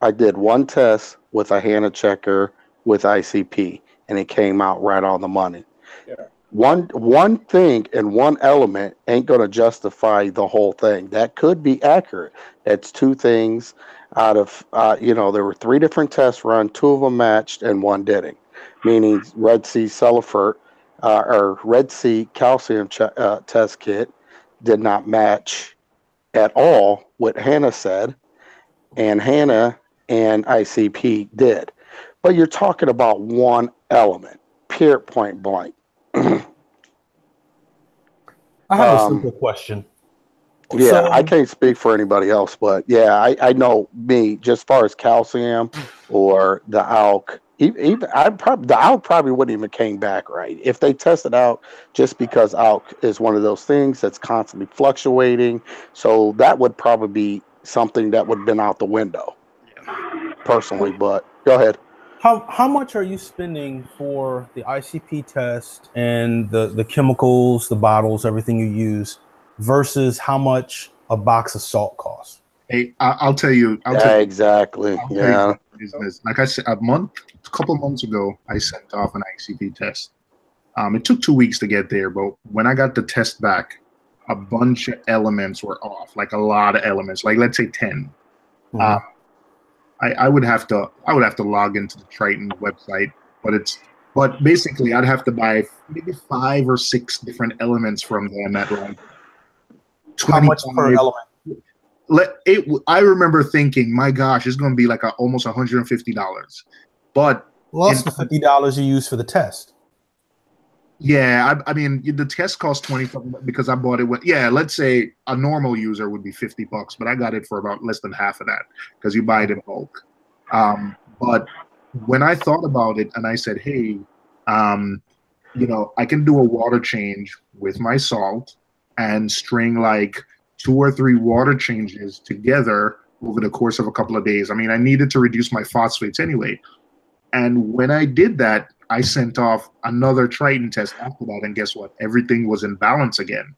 I did one test with a HANA checker with ICP, and it came out right on the money. Yeah. One thing and one element ain't going to justify the whole thing. That could be accurate. That's two things out of, there were 3 different tests run, 2 of them matched and 1 didn't. Meaning Red Sea Sulfur or Red Sea calcium test kit did not match at all what Hannah said, and Hannah and ICP did. But you're talking about one element, pure point blank. I have a simple question. Yeah, so, I can't speak for anybody else, but yeah, I know me, just as far as calcium or the ALK, even the ALK probably wouldn't even came back right. If they tested out, just because ALK is one of those things that's constantly fluctuating, so that would probably be something that would have been out the window, personally, but go ahead. How much are you spending for the ICP test and the chemicals, the bottles, everything you use, versus how much a box of salt costs? Hey, I'll tell you. Exactly. Yeah. Like I said, a couple months ago, I sent off an ICP test. It took 2 weeks to get there, but when I got the test back, a bunch of elements were off, like a lot of elements, like let's say 10. Mm-hmm. I would have to log into the Triton website, but basically I'd have to buy maybe 5 or 6 different elements from them at like 25. How much per element? I remember thinking, my gosh, it's going to be like almost $150. But plus the $50 you use for the test. Yeah, I mean the test cost $20 because I bought it with. Yeah, let's say a normal user would be $50, but I got it for about less than half of that because you buy it in bulk. But when I thought about it and I said, hey, I can do a water change with my salt and string like 2 or 3 water changes together over the course of a couple of days. I mean, I needed to reduce my phosphates anyway. And when I did that, I sent off another Triton test after that. And guess what? Everything was in balance again.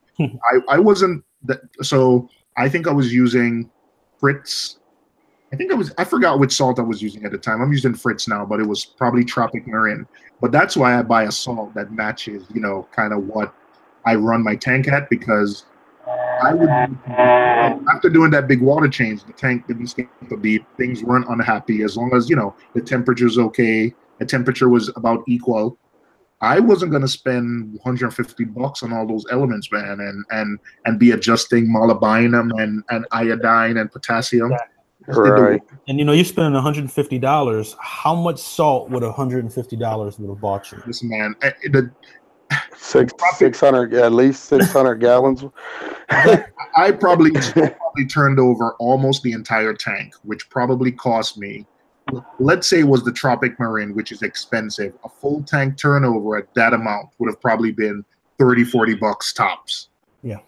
I wasn't that, so I think I was using Fritz. I forgot which salt I was using at the time. I'm using Fritz now, but it was probably Tropic Marin. But that's why I buy a salt that matches, kind of what I run my tank at, because I would, after doing that big water change, the tank didn't skip a beat. Things weren't unhappy as long as, the temperature's okay. The temperature was about equal. I wasn't going to spend $150 on all those elements, man, and be adjusting molybdenum and iodine and potassium. Right. And you're spending $150. How much salt would $150 would have bought you? Listen, man, 600, at least 600 gallons. I probably turned over almost the entire tank, which probably cost me, let's say it was the Tropic Marin, which is expensive. A full tank turnover at that amount would have probably been $30-$40 tops. Yeah.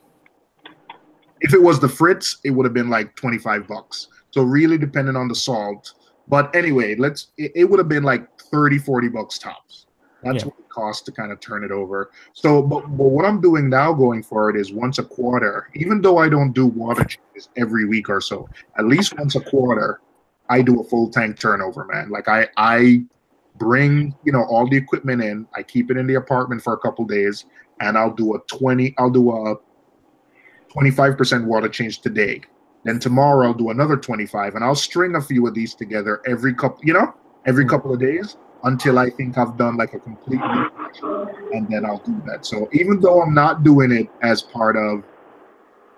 If it was the Fritz, it would have been like $25. So really depending on the salt. But anyway, it would have been like $30-$40 tops. That's what it costs to kind of turn it over. So, but what I'm doing now going forward is once a quarter, even though I don't do water changes every week or so, at least once a quarter, I do a full tank turnover, man. Like I bring, all the equipment in, I keep it in the apartment for a couple days, and I'll do a 25% water change today. Then tomorrow I'll do another 25, and I'll string a few of these together every couple of days until I think I've done like a complete refresh, and then I'll do that. So even though I'm not doing it as part of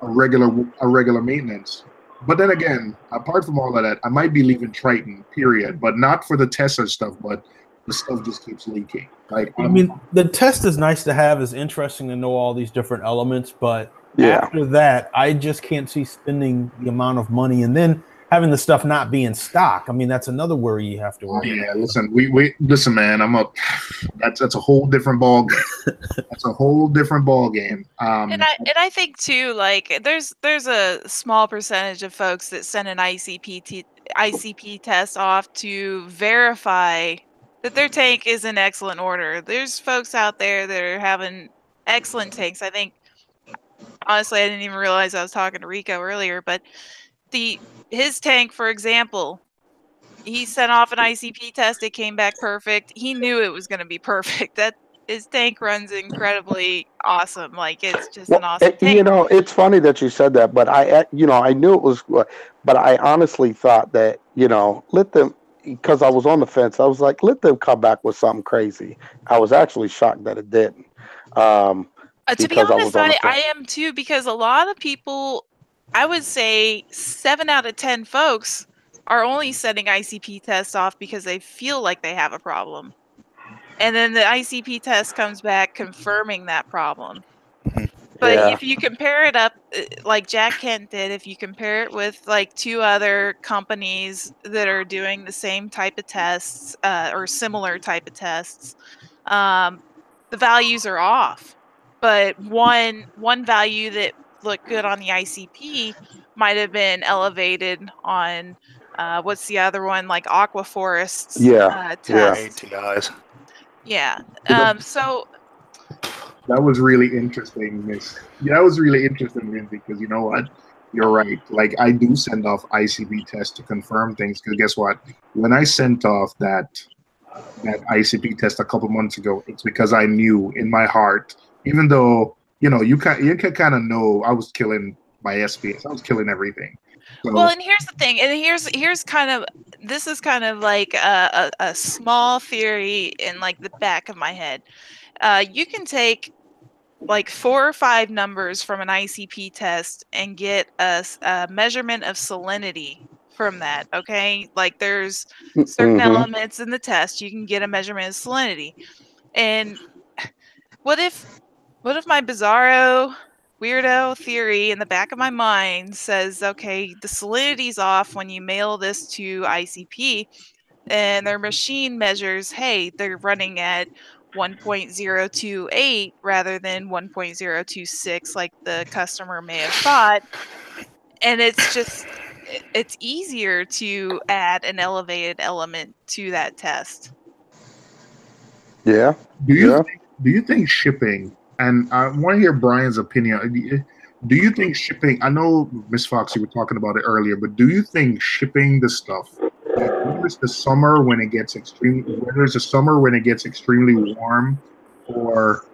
a regular maintenance, but then again, apart from all of that, I might be leaving Triton, period, but not for the Tesla stuff, but the stuff just keeps leaking. Like, I mean, the test is nice to have, is interesting to know all these different elements, but after that, I just can't see spending the amount of money and then having the stuff not be in stock. I mean, that's another worry you have to worry about. Yeah, listen, man, that's a whole different ball game. That's a whole different ball game. And I think too, like there's a small percentage of folks that send an ICP test off to verify that their tank is in excellent order. There's folks out there that are having excellent tanks. I think, honestly, I didn't even realize I was talking to Rico earlier, but his tank, for example, he sent off an ICP test. It came back perfect. He knew it was going to be perfect. That his tank runs incredibly awesome. Like, it's just an awesome tank. It's funny that you said that, but I knew it was, but I honestly thought that, let them, because I was on the fence. I was like, let them come back with something crazy. I was actually shocked that it didn't. To be honest, I am too, because a lot of people, I would say 7 out of 10 folks are only sending ICP tests off because they feel like they have a problem. And then the ICP test comes back confirming that problem. But if you compare it up, like Jack Kent did, if you compare it with like 2 other companies that are doing the same type of tests or similar type of tests, the values are off. But one value that looked good on the ICP might have been elevated on what's the other one, like Aquaforest's test. ATIs. Yeah. So that was really interesting, Miss. Yeah, that was really interesting, Lindsay, because you know what? You're right. Like, I do send off ICP tests to confirm things, because guess what? When I sent off that ICP test a couple months ago, it's because I knew in my heart, even though, you can kind of know I was killing my SPS. I was killing everything. So, well, and here's the thing, and here's kind of, this is kind of like a small theory in like the back of my head. You can take like 4 or 5 numbers from an ICP test and get a measurement of salinity from that. Okay, like there's certain elements in the test you can get a measurement of salinity. And what if my bizarro weirdo theory in the back of my mind says, okay, the salinity's off when you mail this to ICP, and their machine measures, hey, they're running at 1.028 rather than 1.026 like the customer may have thought. And it's easier to add an elevated element to that test. Yeah. Do you think shipping, and I want to hear Brian's opinion. Do you think shipping, I know Miss Fox, you were talking about it earlier, but do you think shipping the stuff, where's the summer when it gets extremely warm, or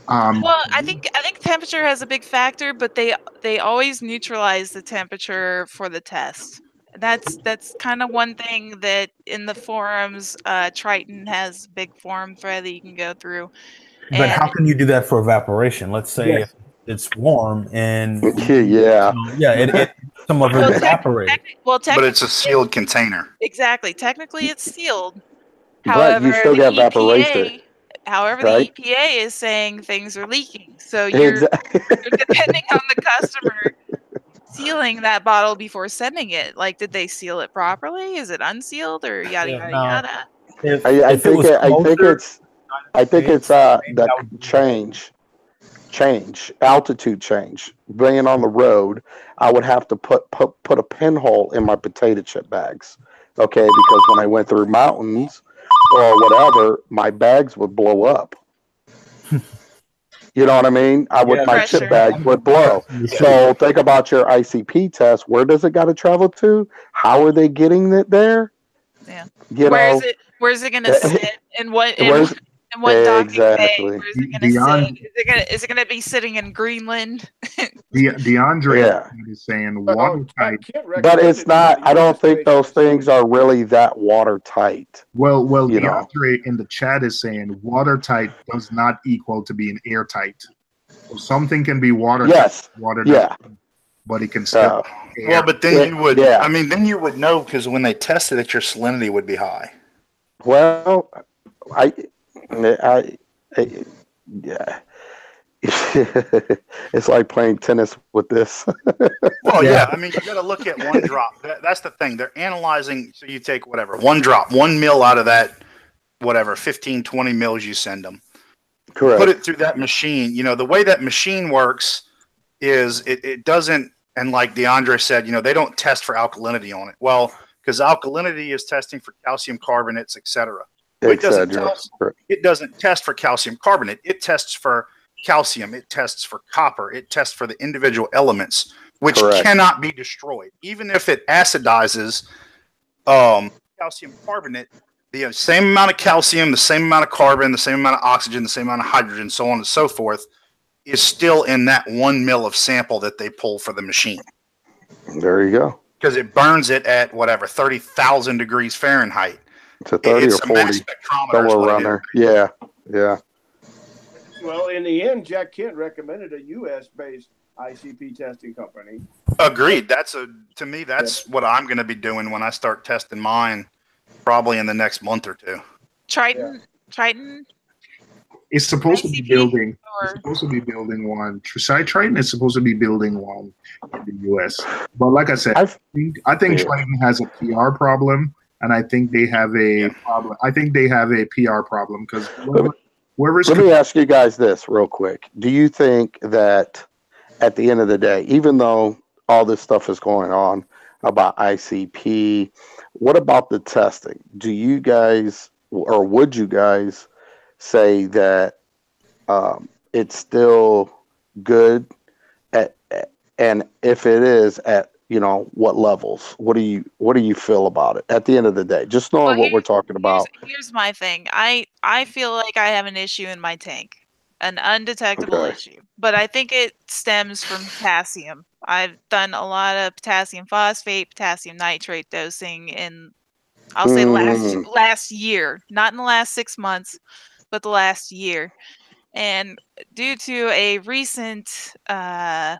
well, I think temperature has a big factor, but they always neutralize the temperature for the test. That's kind of one thing that in the forums, Triton has a big forum thread that you can go through. But how can you do that for evaporation? Let's say if it's warm and some of it evaporates. Well, but it's a sealed container. Exactly. Technically, it's sealed. But However, you still get evaporation. However, right? the EPA is saying things are leaking. So you're depending on the customer sealing that bottle before sending it. Like, did they seal it properly? Is it unsealed or yada yada yada? I think it's the altitude change. Bringing on the road, I would have to put a pinhole in my potato chip bags. Okay, because when I went through mountains or whatever, my bags would blow up. You know what I mean? My chip bag would blow. So think about your ICP test. Where does it got to travel to? How are they getting it there? Yeah. Where's it going to sit? And what docking bay? Where's it going to sit? Is it going to be sitting in Greenland? DeAndre is saying watertight. But it's not. I don't think those things are really that watertight. Well, DeAndre in the chat is saying watertight does not equal to being airtight. So something can be watertight. Yes. But it can still. Well, but then you would. I mean, then you would know because when they tested it, your salinity would be high. Well, yeah. It's like playing tennis with this. Well, yeah. I mean, you got to look at one drop. That's the thing. They're analyzing. So you take whatever, one drop, 1 mil out of that, whatever, 15, 20 mils you send them. Correct. Put it through that machine. You know, the way that machine works is it doesn't, and like DeAndre said, you know, they don't test for alkalinity on it. Well, because alkalinity is testing for calcium carbonates, etc. It doesn't test for calcium carbonate. It tests for calcium. It tests for copper. It tests for the individual elements, which cannot be destroyed. Even if it acidizes calcium carbonate, the same amount of calcium, the same amount of carbon, the same amount of oxygen, the same amount of hydrogen, so on and so forth, is still in that 1 mil of sample that they pull for the machine. There you go. Because it burns it at whatever 30,000 degrees Fahrenheit. It's a 30 or 40, somewhere around there. Yeah. Well, in the end, Jack Kent recommended a U.S.-based ICP testing company. Agreed. To me, that's what I'm going to be doing when I start testing mine, probably in the next month or two. Triton. It's supposed to be building. It's supposed to be building one. Triton is supposed to be building one in the U.S. But like I said, I think Triton has a PR problem, and I think they have a problem. I think they have a PR problem because let me ask you guys this real quick. Do you think that at the end of the day, even though all this stuff is going on about ICP, what about the testing? Do you guys, or would you guys say that it's still good and if it is, at what levels? What do you feel about it at the end of the day? Just knowing what we're talking about. Here's my thing. I feel like I have an issue in my tank, an undetectable issue, but I think it stems from potassium. I've done a lot of potassium phosphate, potassium nitrate dosing in, I'll say last year, not in the last 6 months, but the last year. And due to a recent thread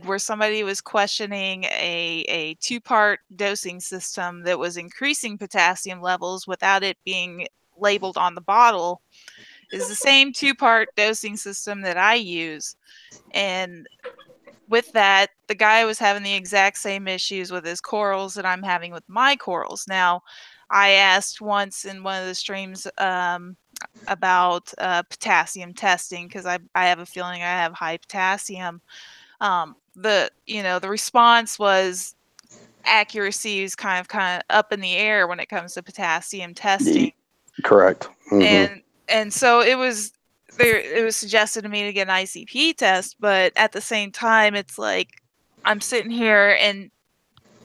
where somebody was questioning a 2-part dosing system that was increasing potassium levels without it being labeled on the bottle, is the same 2-part dosing system that I use. And with that, the guy was having the exact same issues with his corals that I'm having with my corals. Now, I asked once in one of the streams about potassium testing because I have a feeling I have high potassium. The response was accuracy is kind of up in the air when it comes to potassium testing. Correct. And so it was suggested to me to get an ICP test, but at the same time it's like I'm sitting here and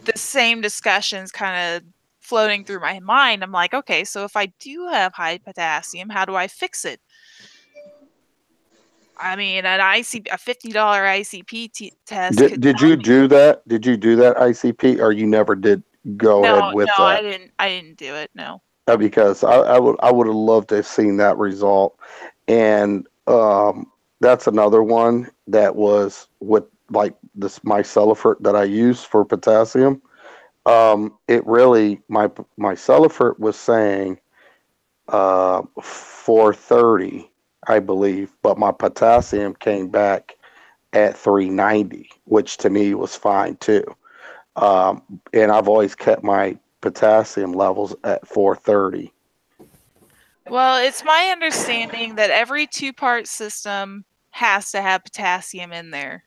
the same discussions kind of floating through my mind. I'm like, okay, so if I do have high potassium, how do I fix it? I mean, a $50 ICP test. Did you do that? Did you do that ICP, or you never did go ahead with that? No, I didn't do it. No. Because I would have loved to have seen that result, and that's another one that was with like this my Celifert that I use for potassium. It really my Celifert was saying 430, I believe, but my potassium came back at 390, which to me was fine too. And I've always kept my potassium levels at 430. Well, it's my understanding that every 2-part system has to have potassium in there,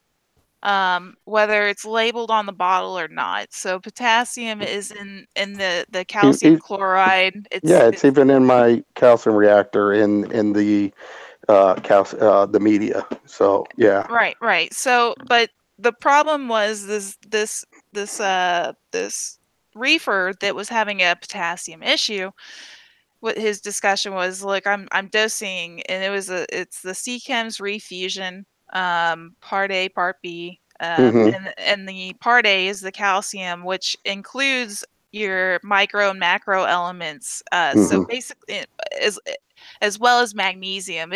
whether it's labeled on the bottle or not. So potassium is in the calcium chloride. It's even in my calcium reactor in the the media. So yeah. Right. So, but the problem was this reefer that was having a potassium issue. What his discussion was, look, I'm dosing, and it's the CChems refusion, part A, part B, and the part A is the calcium, which includes your micro and macro elements. So basically, as well as magnesium.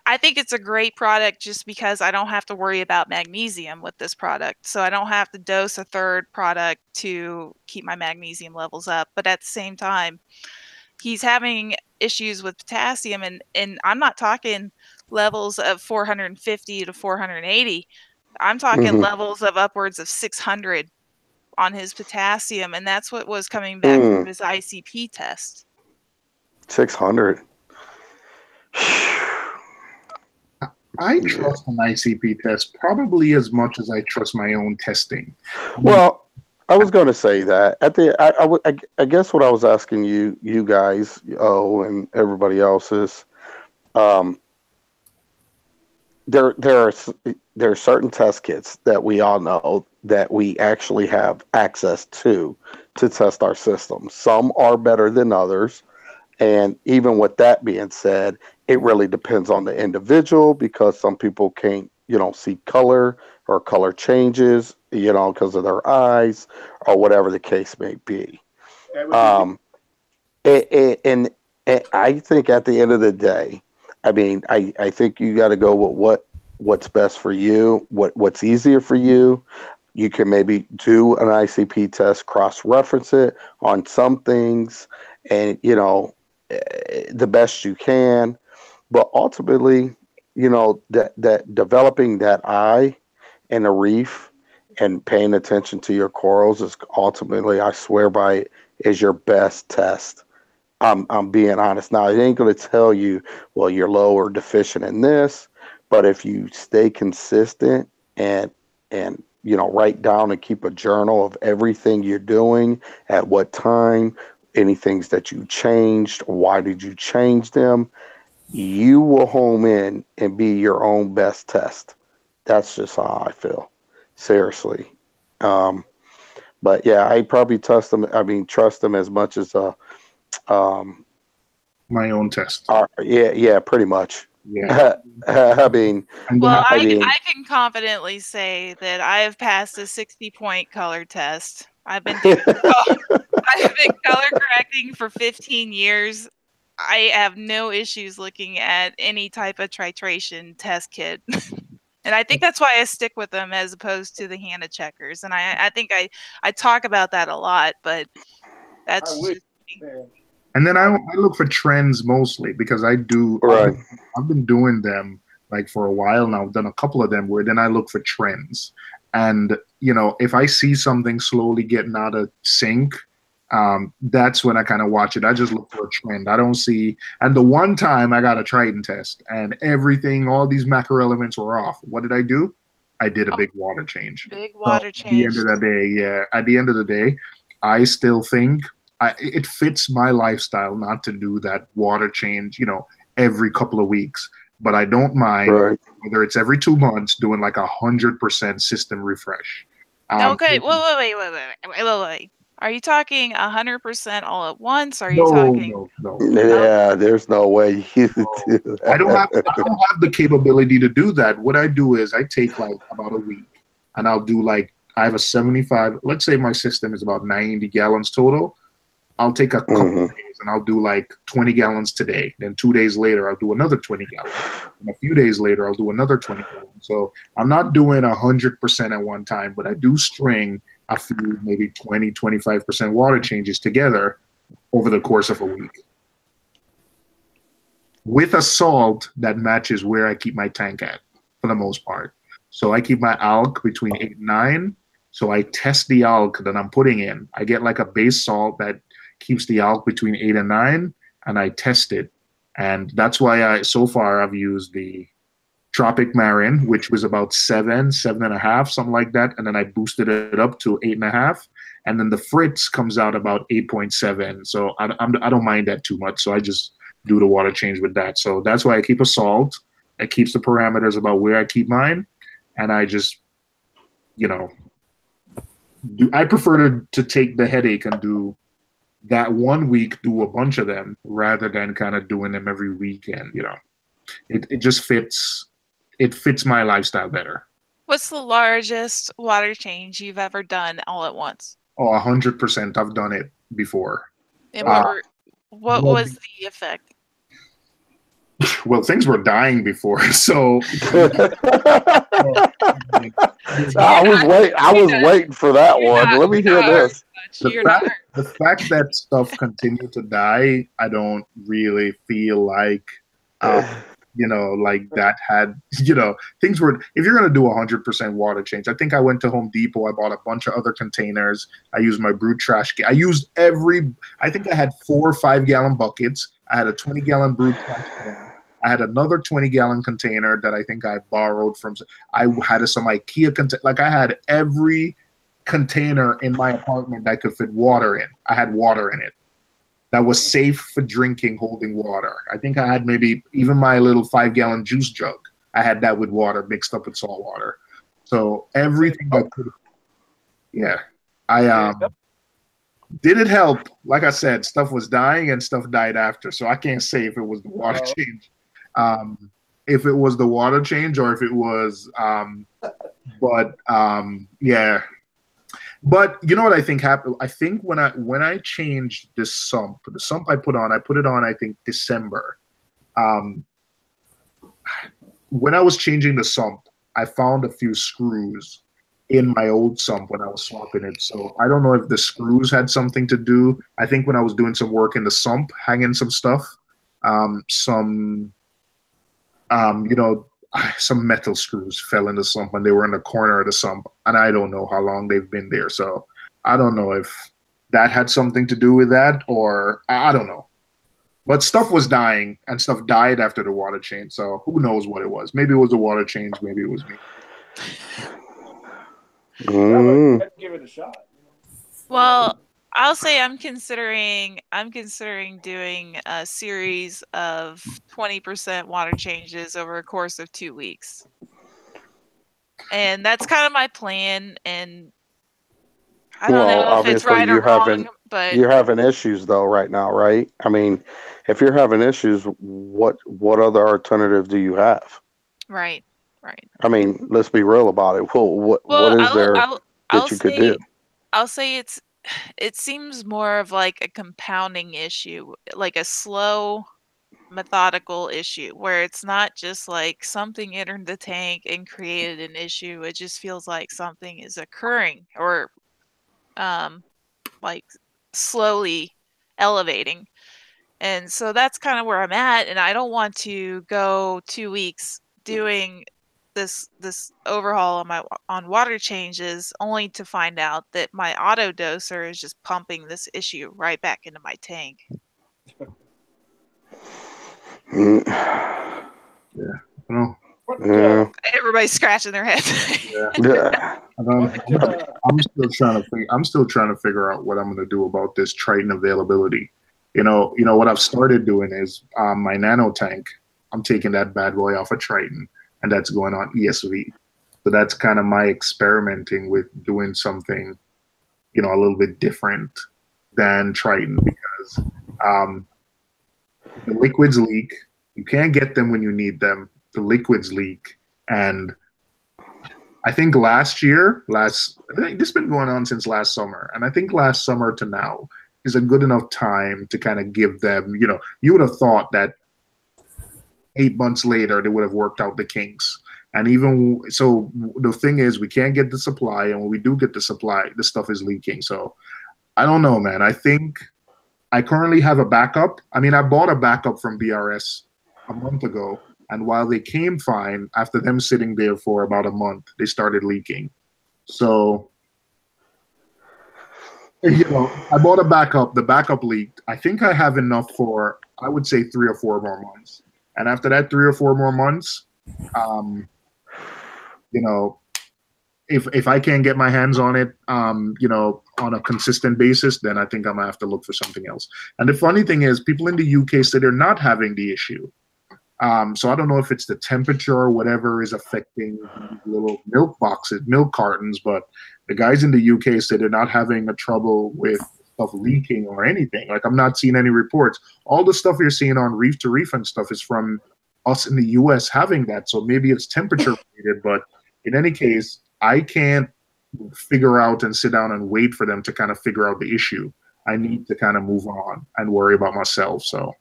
I think it's a great product just because I don't have to worry about magnesium with this product. So I don't have to dose a third product to keep my magnesium levels up. But at the same time, he's having issues with potassium, and I'm not talking levels of 450 to 480. I'm talking levels of upwards of 600 on his potassium, and that's what was coming back from his ICP test. 600. I trust an ICP test probably as much as I trust my own testing. Well, I was going to say that I guess what I was asking you guys, and everybody else is, there are certain test kits that we all know that we actually have access to test our systems. Some are better than others. And even with that being said, it really depends on the individual because some people can't, see color or color changes, because of their eyes or whatever the case may be. And I think at the end of the day, I mean, I think you got to go with what's best for you, what's easier for you. You can maybe do an ICP test, cross-reference it on some things, and the best you can, but ultimately, that developing that eye and a reef and paying attention to your corals is ultimately, I swear by it, is your best test. I'm being honest. Now, it ain't going to tell you, well, you're low or deficient in this, but if you stay consistent and write down and keep a journal of everything you're doing, at what time, any things that you changed, why did you change them, you will home in and be your own best test. That's just how I feel. Seriously. But yeah, I probably trust them as much as my own test. Yeah, pretty much. Yeah. I can confidently say that I have passed a 60-point color test. I've been doing I've been color correcting for 15 years. I have no issues looking at any type of titration test kit. And I think that's why I stick with them as opposed to the Hannah checkers. And I think I talk about that a lot, but that's just me. And then I look for trends mostly because I've been doing them like for a while now. I've done a couple of them where then I look for trends. And, if I see something slowly getting out of sync, that's when I kind of watch it. I just look for a trend. I don't see. And the one time I got a Triton test and all these macro elements were off. What did I do? I did a big water change. Big water At the end change. of the day, yeah. At the end of the day, I still think it fits my lifestyle not to do that water change, every couple of weeks. But I don't mind whether it's every 2 months doing like 100% system refresh. Okay, wait. Are you talking 100% all at once? Are you No, talking? no. Yeah, there's no way you do that. I don't have the capability to do that. What I do is I take like about a week and I'll do like, I have a 75, let's say my system is about 90 gallons total. I'll take a couple of days and I'll do like 20 gallons today. Then 2 days later, I'll do another 20 gallons. And a few days later, I'll do another 20 gallons. So I'm not doing 100% at one time, but I do string a few, maybe 20, 25% water changes together over the course of a week, with a salt that matches where I keep my tank at for the most part. So I keep my alk between 8 and 9. So I test the alk that I'm putting in. I get like a base salt that keeps the alk between 8 and 9, and I test it. And that's why so far I've used the Tropic Marin, which was about 7.5, something like that. And then I boosted it up to 8.5. And then the Fritz comes out about 8.7. So I don't mind that too much. So I just do the water change with that. So that's why I keep a salt. It keeps the parameters about where I keep mine. And I just, I prefer to take the headache and do that 1 week, do a bunch of them rather than kind of doing them every weekend. It just fits. It fits my lifestyle better. What's the largest water change you've ever done all at once? Oh, 100%. I've done it before. And what was the effect? Well, things were dying before, so I was waiting for that one. Let me hear this. The fact that stuff continued to die, I don't really feel like like that had, things were, if you're going to do 100% water change, I think I went to Home Depot, I bought a bunch of other containers. I used my Brute trash. I used I think I had 4 or 5 gallon buckets. I had a 20 gallon Brute trash can. I had another 20-gallon container that I think I borrowed from, I had some IKEA container. Like I had every container in my apartment that could fit water in. I had water in it that was safe for drinking, holding water. I think I had maybe even my little 5-gallon juice jug. I had that with water mixed up with salt water. So everything that could, did it help? Like I said, stuff was dying and stuff died after. So I can't say if it was the water change. If it was the water change or if it was, yeah. But you know what I think happened? I think when I changed the sump I put it on, I think December. When I was changing the sump, I found a few screws in my old sump when I was swapping it. So I don't know if the screws had something to do. I think when I was doing some work in the sump, hanging some stuff, some metal screws fell in the sump and they were in the corner of the sump, and I don't know how long they've been there. So I don't know if that had something to do with that, or I don't know. But stuff was dying and stuff died after the water change. So who knows what it was? Maybe it was the water change. Maybe it was me. Give it a shot. Well, I'll say I'm considering doing a series of 20% water changes over a course of 2 weeks. And that's kind of my plan, and I don't know if it's right or wrong, but you're having issues though right now, right? I mean, if you're having issues, what other alternative do you have? Right. I mean, let's be real about it. What is there that you could do? I'll say it seems more of like a compounding issue, like a slow, methodical issue, where it's not just like something entered the tank and created an issue. It just feels like something is occurring, or like slowly elevating. And so that's kind of where I'm at, and I don't want to go 2 weeks doing this overhaul on water changes, only to find out that my auto doser is just pumping this issue right back into my tank. Yeah. Well, everybody's scratching their heads. Yeah. I'm still trying to figure out what I'm going to do about this Triton availability. You know what I've started doing is my nano tank. I'm taking that bad boy off of Triton, and that's going on ESV. So that's kind of my experimenting with doing something, a little bit different than Triton, because the liquids leak. You can't get them when you need them. The liquids leak, and I think I think this has been going on since last summer, and I think last summer to now is a good enough time to kind of give them, you would have thought that 8 months later they would have worked out the kinks. And even so, the thing is, we can't get the supply, and when we do get the supply, the stuff is leaking. So I don't know, man. I think I currently have a backup. I mean, I bought a backup from BRS a month ago, and while they came fine, after them sitting there for about a month, they started leaking. So, I bought a backup. The backup leaked. I think I have enough for, I would say, 3 or 4 more months. And after that 3 or 4 more months, if I can't get my hands on it, on a consistent basis, then I think I'm gonna have to look for something else. And the funny thing is, people in the UK say they're not having the issue. So I don't know if it's the temperature or whatever is affecting little milk cartons, but the guys in the UK say they're not having a trouble with stuff leaking or anything. Like, I'm not seeing any reports. All the stuff you're seeing on Reef to Reef and stuff is from us in the US having that. So maybe it's temperature related, but in any case, I can't figure out and sit down and wait for them to kind of figure out the issue. I need to kind of move on and worry about myself. So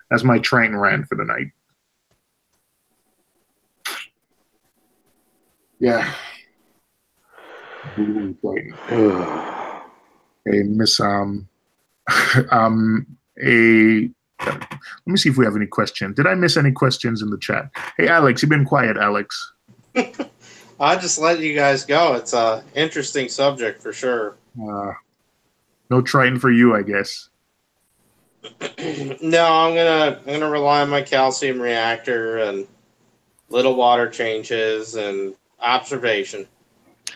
that's my train rant for the night. Yeah. Hey, Miss let me see if we have any questions. Did I miss any questions in the chat? Hey, Alex, you've been quiet, Alex. I just let you guys go. It's a interesting subject for sure. No Triton for you, I guess. No, I'm gonna rely on my calcium reactor and little water changes and observation.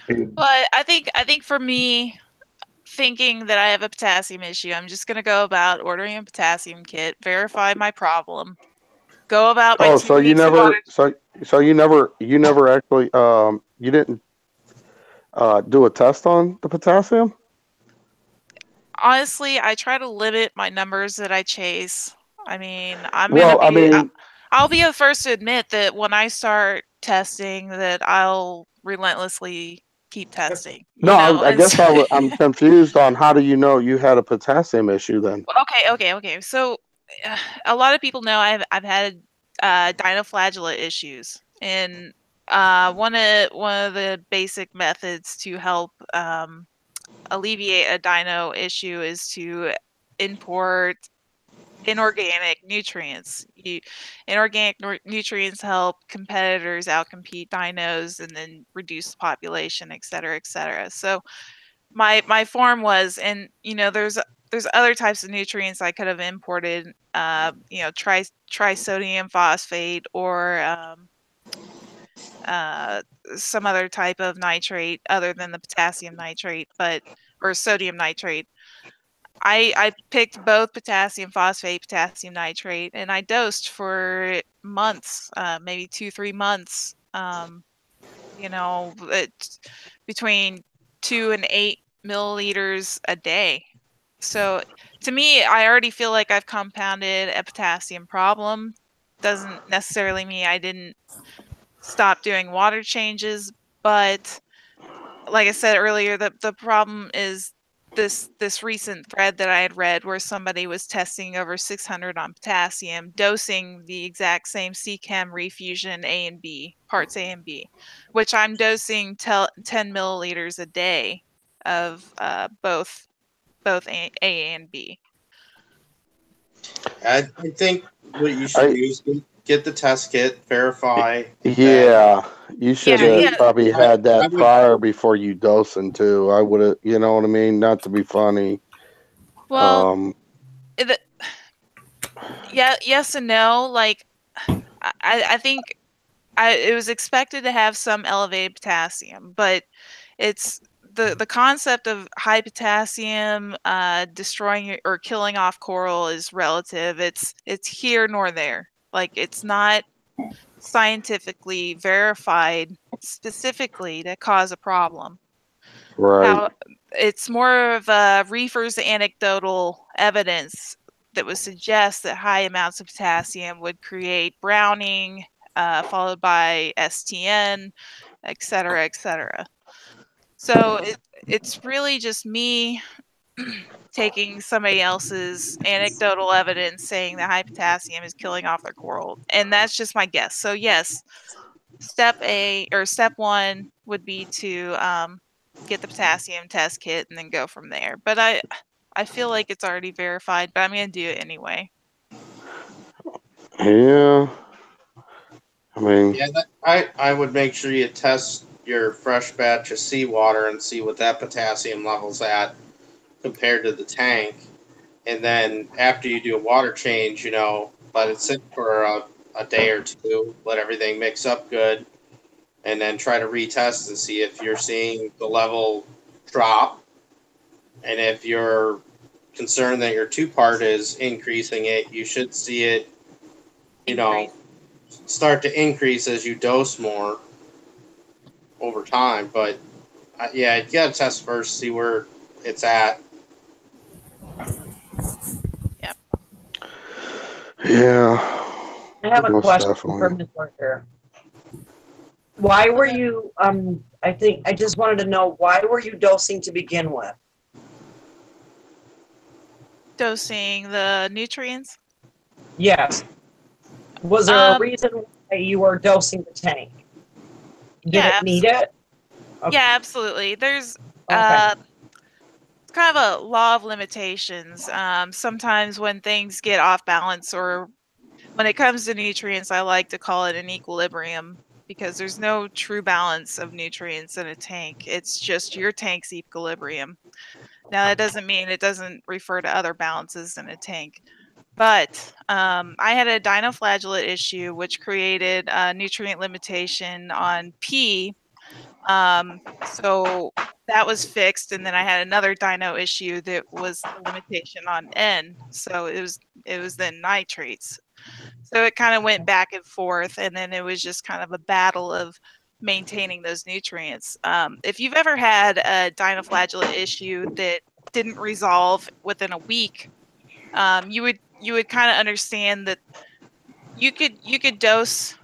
But I think for me, thinking that I have a potassium issue, I'm just gonna go about ordering a potassium kit, verify my problem, go about my 2 so you weeks of never water. so you never actually you didn't do a test on the potassium? Honestly, I try to limit my numbers that I chase. I mean, I'll be the first to admit that when I start testing, that I'll relentlessly keep testing. No, I guess I'm confused on how do you know you had a potassium issue then? Okay. So a lot of people know I've had dinoflagellate issues, and one of the basic methods to help alleviate a dino issue is to import inorganic nutrients. Inorganic nutrients help competitors outcompete dinos and then reduce the population, et cetera, et cetera. So my form was, and there's other types of nutrients I could have imported, trisodium phosphate or some other type of nitrate other than the potassium nitrate, or sodium nitrate. I picked both potassium phosphate, potassium nitrate, and I dosed for months, maybe 2-3 months. It's between 2 and 8 milliliters a day. So to me, I already feel like I've compounded a potassium problem. Doesn't necessarily mean I didn't stop doing water changes, but like I said earlier, the problem is this recent thread that I had read where somebody was testing over 600 on potassium, dosing the exact same CChem refusion A and B, parts A and B, which I'm dosing 10 milliliters a day of both A and B. I think what you should do get the test kit, verify. Yeah, you should have probably had that would- prior before you dosing too. I would have, you know what I mean? Not to be funny. Well, yeah, yes and no. Like, I think it was expected to have some elevated potassium, but it's the concept of high potassium destroying or killing off coral is relative. It's here nor there. Like, it's not scientifically verified specifically to cause a problem. Right. Now, it's more of a reefer's anecdotal evidence that would suggest that high amounts of potassium would create browning, followed by STN, et cetera, et cetera. So it's really just me taking somebody else's anecdotal evidence saying that high potassium is killing off their coral, and that's just my guess. So yes, step one would be to get the potassium test kit and then go from there. But I feel like it's already verified, but I'm going to do it anyway. Yeah. I mean, yeah, I would make sure you test your fresh batch of seawater and see what that potassium level's at compared to the tank. And then after you do a water change, let it sit for a day or two, let everything mix up good, and then try to retest and see if you're seeing the level drop. And if you're concerned that your two-part is increasing it, you should see it, start to increase as you dose more over time. But yeah, you gotta test first, see where it's at. Yep. Yeah. I have a Most question definitely. for Ms. Arthur. Why were you, I just wanted to know, why were you dosing to begin with? Dosing the nutrients? Yes. Was there a reason why you were dosing the tank? Did it need it? Okay. Yeah, absolutely. There's it's kind of a law of limitations. Sometimes when things get off balance, or when it comes to nutrients, I like to call it an equilibrium, because there's no true balance of nutrients in a tank. It's just your tank's equilibrium. Now, that doesn't mean it doesn't refer to other balances in a tank. But I had a dinoflagellate issue, which created a nutrient limitation on P. So that was fixed, and then I had another dino issue that was the limitation on N. So it was then nitrates. So it kind of went back and forth, and then it was just kind of a battle of maintaining those nutrients. If you've ever had a dinoflagellate issue that didn't resolve within a week, you would kind of understand that you could dose,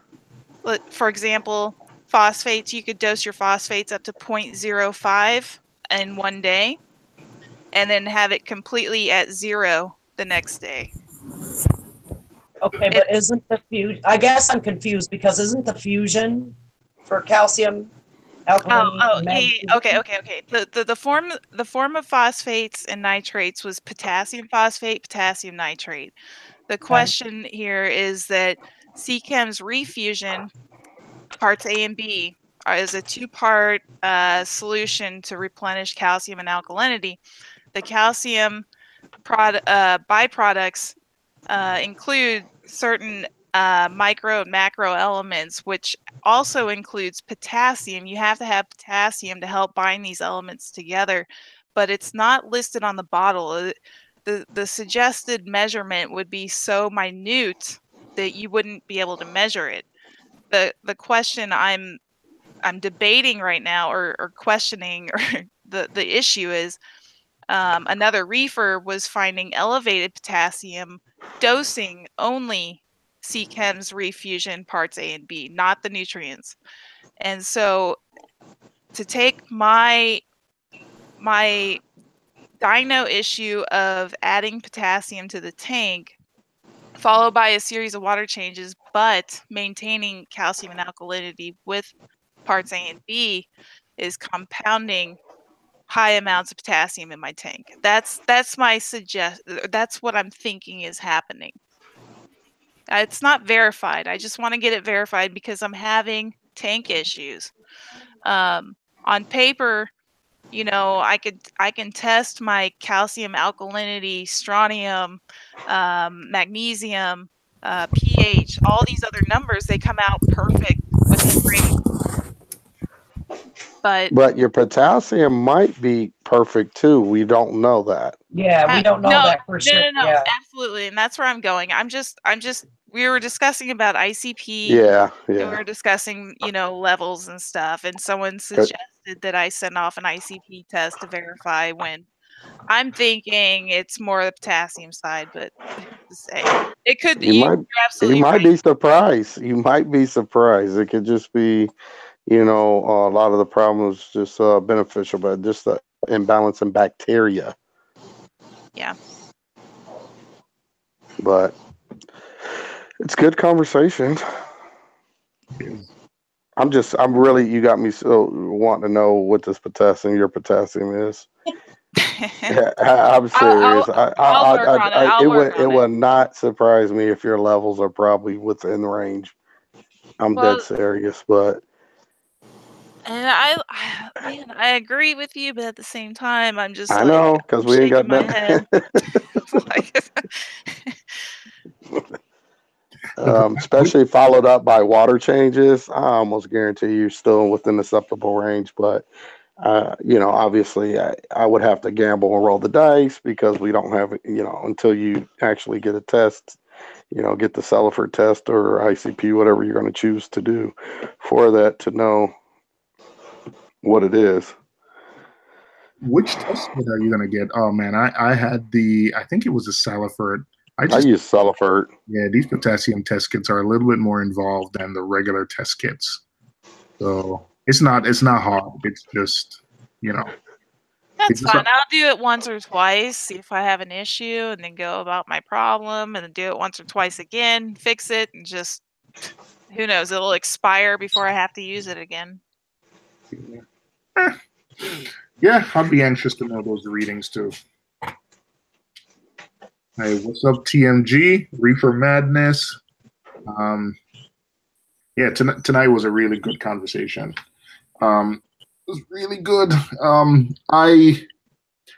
for example, phosphates. You could dose your phosphates up to 0.05 in one day, and then have it completely at 0 the next day. Okay, but isn't the fusion, I guess I'm confused, because isn't the fusion for calcium, alkalinity, okay. The form of phosphates and nitrates was potassium phosphate, potassium nitrate. The question here is that CChem's refusion, parts A and B, is a two-part solution to replenish calcium and alkalinity. The calcium byproducts include certain micro and macro elements, which also includes potassium. You have to have potassium to help bind these elements together, but it's not listed on the bottle. The suggested measurement would be so minute that you wouldn't be able to measure it. The question I'm debating right now, or questioning, or the issue is, another reefer was finding elevated potassium dosing only CChem's refusion parts A and B, not the nutrients. And so to take my dino issue of adding potassium to the tank, followed by a series of water changes, but maintaining calcium and alkalinity with parts A and B, is compounding high amounts of potassium in my tank. That's my that's what I'm thinking is happening. It's not verified. I just want to get it verified because I'm having tank issues. On paper, you know, I can test my calcium alkalinity, strontium, magnesium, pH, all these other numbers. They come out perfect within range. But your potassium might be perfect too. We don't know that. Yeah, we don't know that for sure. No, Yeah. absolutely, and that's where I'm going. I'm just. We were discussing about ICP. Yeah, And we yeah. were discussing, you know, levels and stuff, and someone suggested that I send off an ICP test to verify when. I'm thinking it's more the potassium side, but who's to say? It could. You're absolutely you might right. be surprised. You might be surprised. It could just be, you know, a lot of the problems just beneficial, but just the imbalance in bacteria. Yeah. But it's good conversation. I'm really, you got me so wanting to know what this your potassium is. I'm serious. I'll work on it. It would not surprise me if your levels are probably within range. I'm dead serious, but. And I agree with you, but at the same time, I'm just I know, because we ain't got my head. Especially followed up by water changes. I almost guarantee you're still within acceptable range, but you know, obviously I would have to gamble and roll the dice because we don't have, you know, until you actually get a test, you know, get the Selifert test or ICP, whatever you're going to choose to do for that to know what it is. Which test kit are you going to get? Oh man, I had I think it was a Selifert. I use Selifert. Yeah, these potassium test kits are a little bit more involved than the regular test kits. So it's not hard. It's just, you know. That's fine. I'll do it once or twice, see if I have an issue, and then go about my problem, and then do it once or twice again, fix it, and just, who knows, it'll expire before I have to use it again. Yeah, I'd be anxious to know those readings too. Hey, what's up, TMG? Reefer Madness. Yeah, tonight was a really good conversation. It was really good. I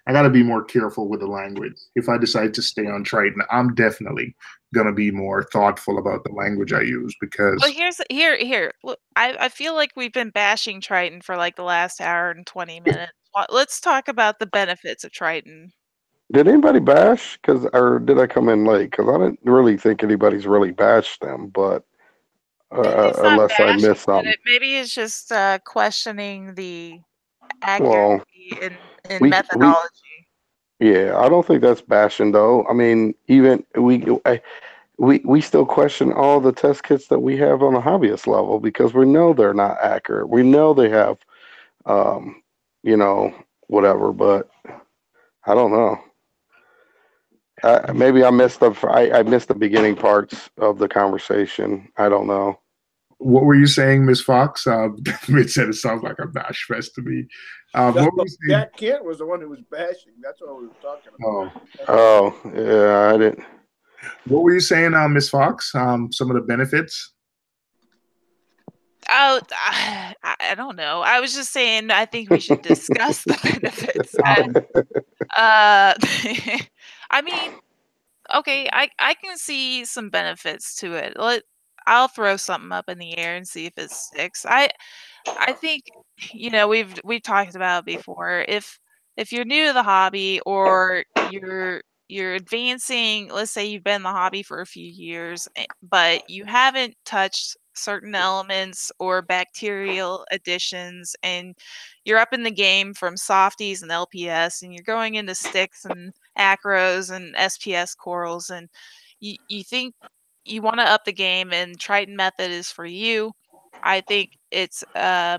got to be more careful with the language. If I decide to stay on Triton, I'm definitely going to be more thoughtful about the language I use because. Well, here. Look, I feel like we've been bashing Triton for like the last hour and 20 minutes. Let's talk about the benefits of Triton. Did anybody bash? Or did I come in late? Because I didn't really think anybody's really bashed them, but unless I missed something. Maybe it's just questioning the accuracy in methodology. Yeah, I don't think that's bashing though. I mean, even we still question all the test kits that we have on a hobbyist level because we know they're not accurate. We know they have, you know, whatever. But I don't know. Maybe I missed the beginning parts of the conversation. I don't know. What were you saying, Miss Fox? It said it sounds like a bash fest to me. What were you saying? Jack Kent was the one who was bashing. That's what we were talking about. Oh, yeah, I didn't. What were you saying, Miss Fox? Some of the benefits? Oh, I don't know. I was just saying I think we should discuss the benefits. I mean, okay, I can see some benefits to it. I'll throw something up in the air and see if it sticks. I think, you know, we've talked about it before. If you're new to the hobby or you're advancing, let's say you've been in the hobby for a few years, but you haven't touched certain elements or bacterial additions, and you're up in the game from softies and LPS, and you're going into sticks and acros and SPS corals, and you think you want to up the game, and Triton method is for you. I think it's a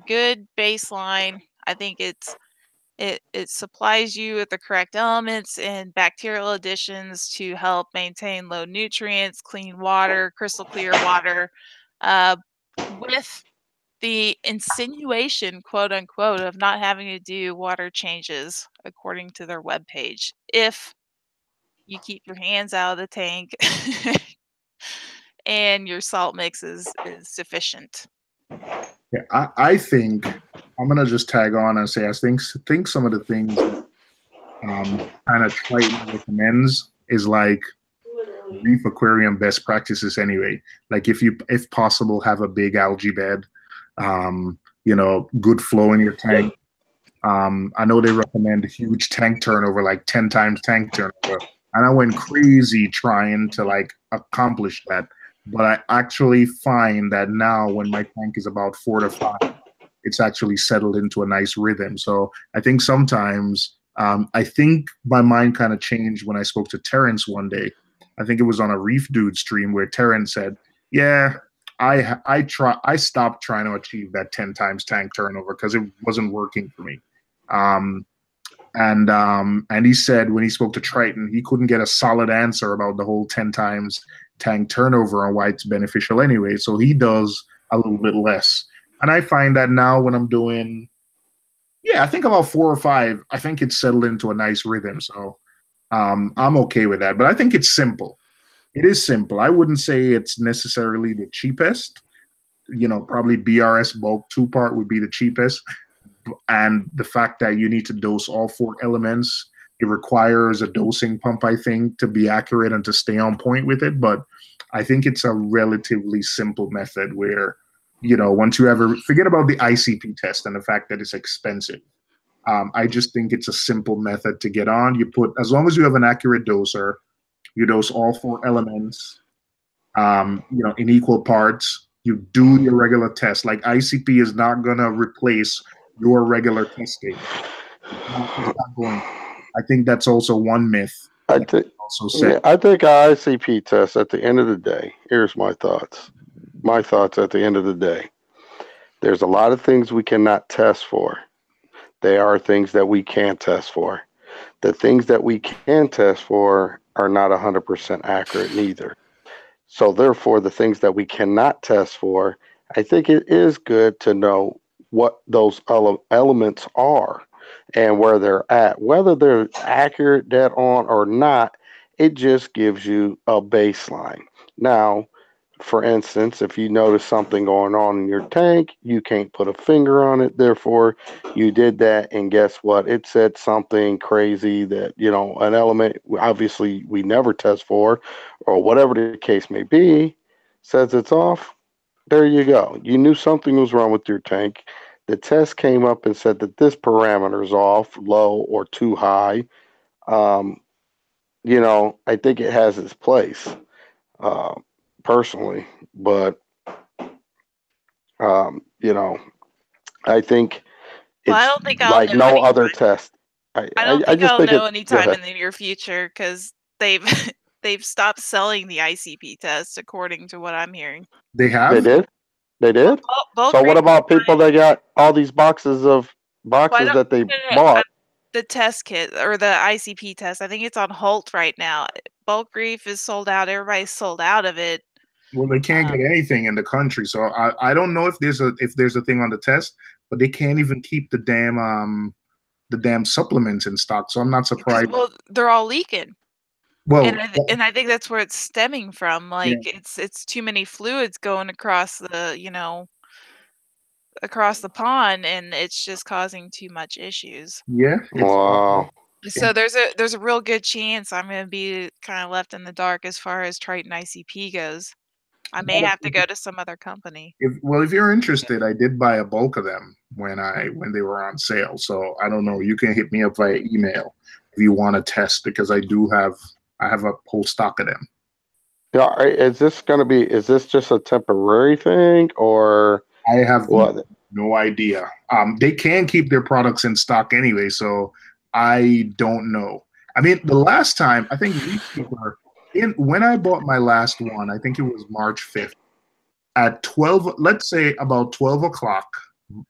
good baseline. I think it supplies you with the correct elements and bacterial additions to help maintain low nutrients, clean water, crystal clear water, with the insinuation, quote unquote, of not having to do water changes according to their webpage if you keep your hands out of the tank and your salt mix is sufficient. Yeah, I think I'm gonna just tag on and say I think some of the things that kind of Triton recommends is like reef aquarium best practices anyway. Like if possible, have a big algae bed, good flow in your tank. I know they recommend a huge tank turnover, like 10 times tank turnover. And I went crazy trying to like accomplish that. But I actually find that now when my tank is about 4 to 5, it's actually settled into a nice rhythm. So I think sometimes, I think my mind kind of changed when I spoke to Terrence one day. I think it was on a Reef Dude stream where Terrence said, yeah, I stopped trying to achieve that 10 times tank turnover because it wasn't working for me. And he said when he spoke to Triton, he couldn't get a solid answer about the whole 10 times tank turnover and why it's beneficial anyway. So he does a little bit less. And I find that now when I'm doing, I think about 4 or 5, I think it's settled into a nice rhythm. So I'm okay with that. But I think it's simple. It is simple. I wouldn't say it's necessarily the cheapest. Probably BRS bulk 2-part would be the cheapest. And the fact that you need to dose all 4 elements, it requires a dosing pump, I think, to be accurate and to stay on point with it. But I think it's a relatively simple method where, once you ever forget about the ICP test and the fact that it's expensive. I just think it's a simple method to get on. As long as you have an accurate doser, you dose all 4 elements, in equal parts. You do your regular test. Like ICP is not going to replace your regular testing. It's not going. I think that's also one myth. I think our ICP test at the end of the day, here's my thoughts. My thoughts at the end of the day. There's a lot of things we cannot test for. There are things that we can test for. The things that we can test for are not 100% accurate neither. So therefore, the things that we cannot test for, I think it is good to know what those elements are and where they're at. Whether they're accurate, dead on, or not, it just gives you a baseline. Now, for instance, if you notice something going on in your tank, you can't put a finger on it. Therefore, you did that, and guess what? It said something crazy that, an element obviously we never test for, or whatever the case may be, says it's off. There you go. You knew something was wrong with your tank. The test came up and said that this parameter is off, low, or too high. I think it has its place, personally. But, I think it's I don't think I'll like know no other test. I don't think just I'll think know go anytime ahead. in the near future because they've stopped selling the ICP test, according to what I'm hearing. They have? They did? They did? Bulk So what reef about people that got all these boxes that they bought? The test kit or the ICP test, I think it's on halt right now. Bulk reef is sold out. Everybody's sold out of it. Well, they can't get anything in the country, so I don't know if there's a thing on the test, but they can't even keep the damn supplements in stock. So I'm not surprised. Well, they're all leaking. Well, and I think that's where it's stemming from. Like it's too many fluids going across the pond, and it's just causing too much issues. Yeah. Wow. So there's a real good chance I'm going to be kind of left in the dark as far as Triton ICP goes. I may have to go to some other company. If you're interested, I did buy a bulk of them when they were on sale. So I don't know. You can hit me up via email if you want to test, because I have a whole stock of them. Yeah, is this just a temporary thing, or I have what? No idea. They can keep their products in stock anyway, so I don't know. I mean, the last time I think when I bought my last one, I think it was March 5th at 12. Let's say about 12 o'clock,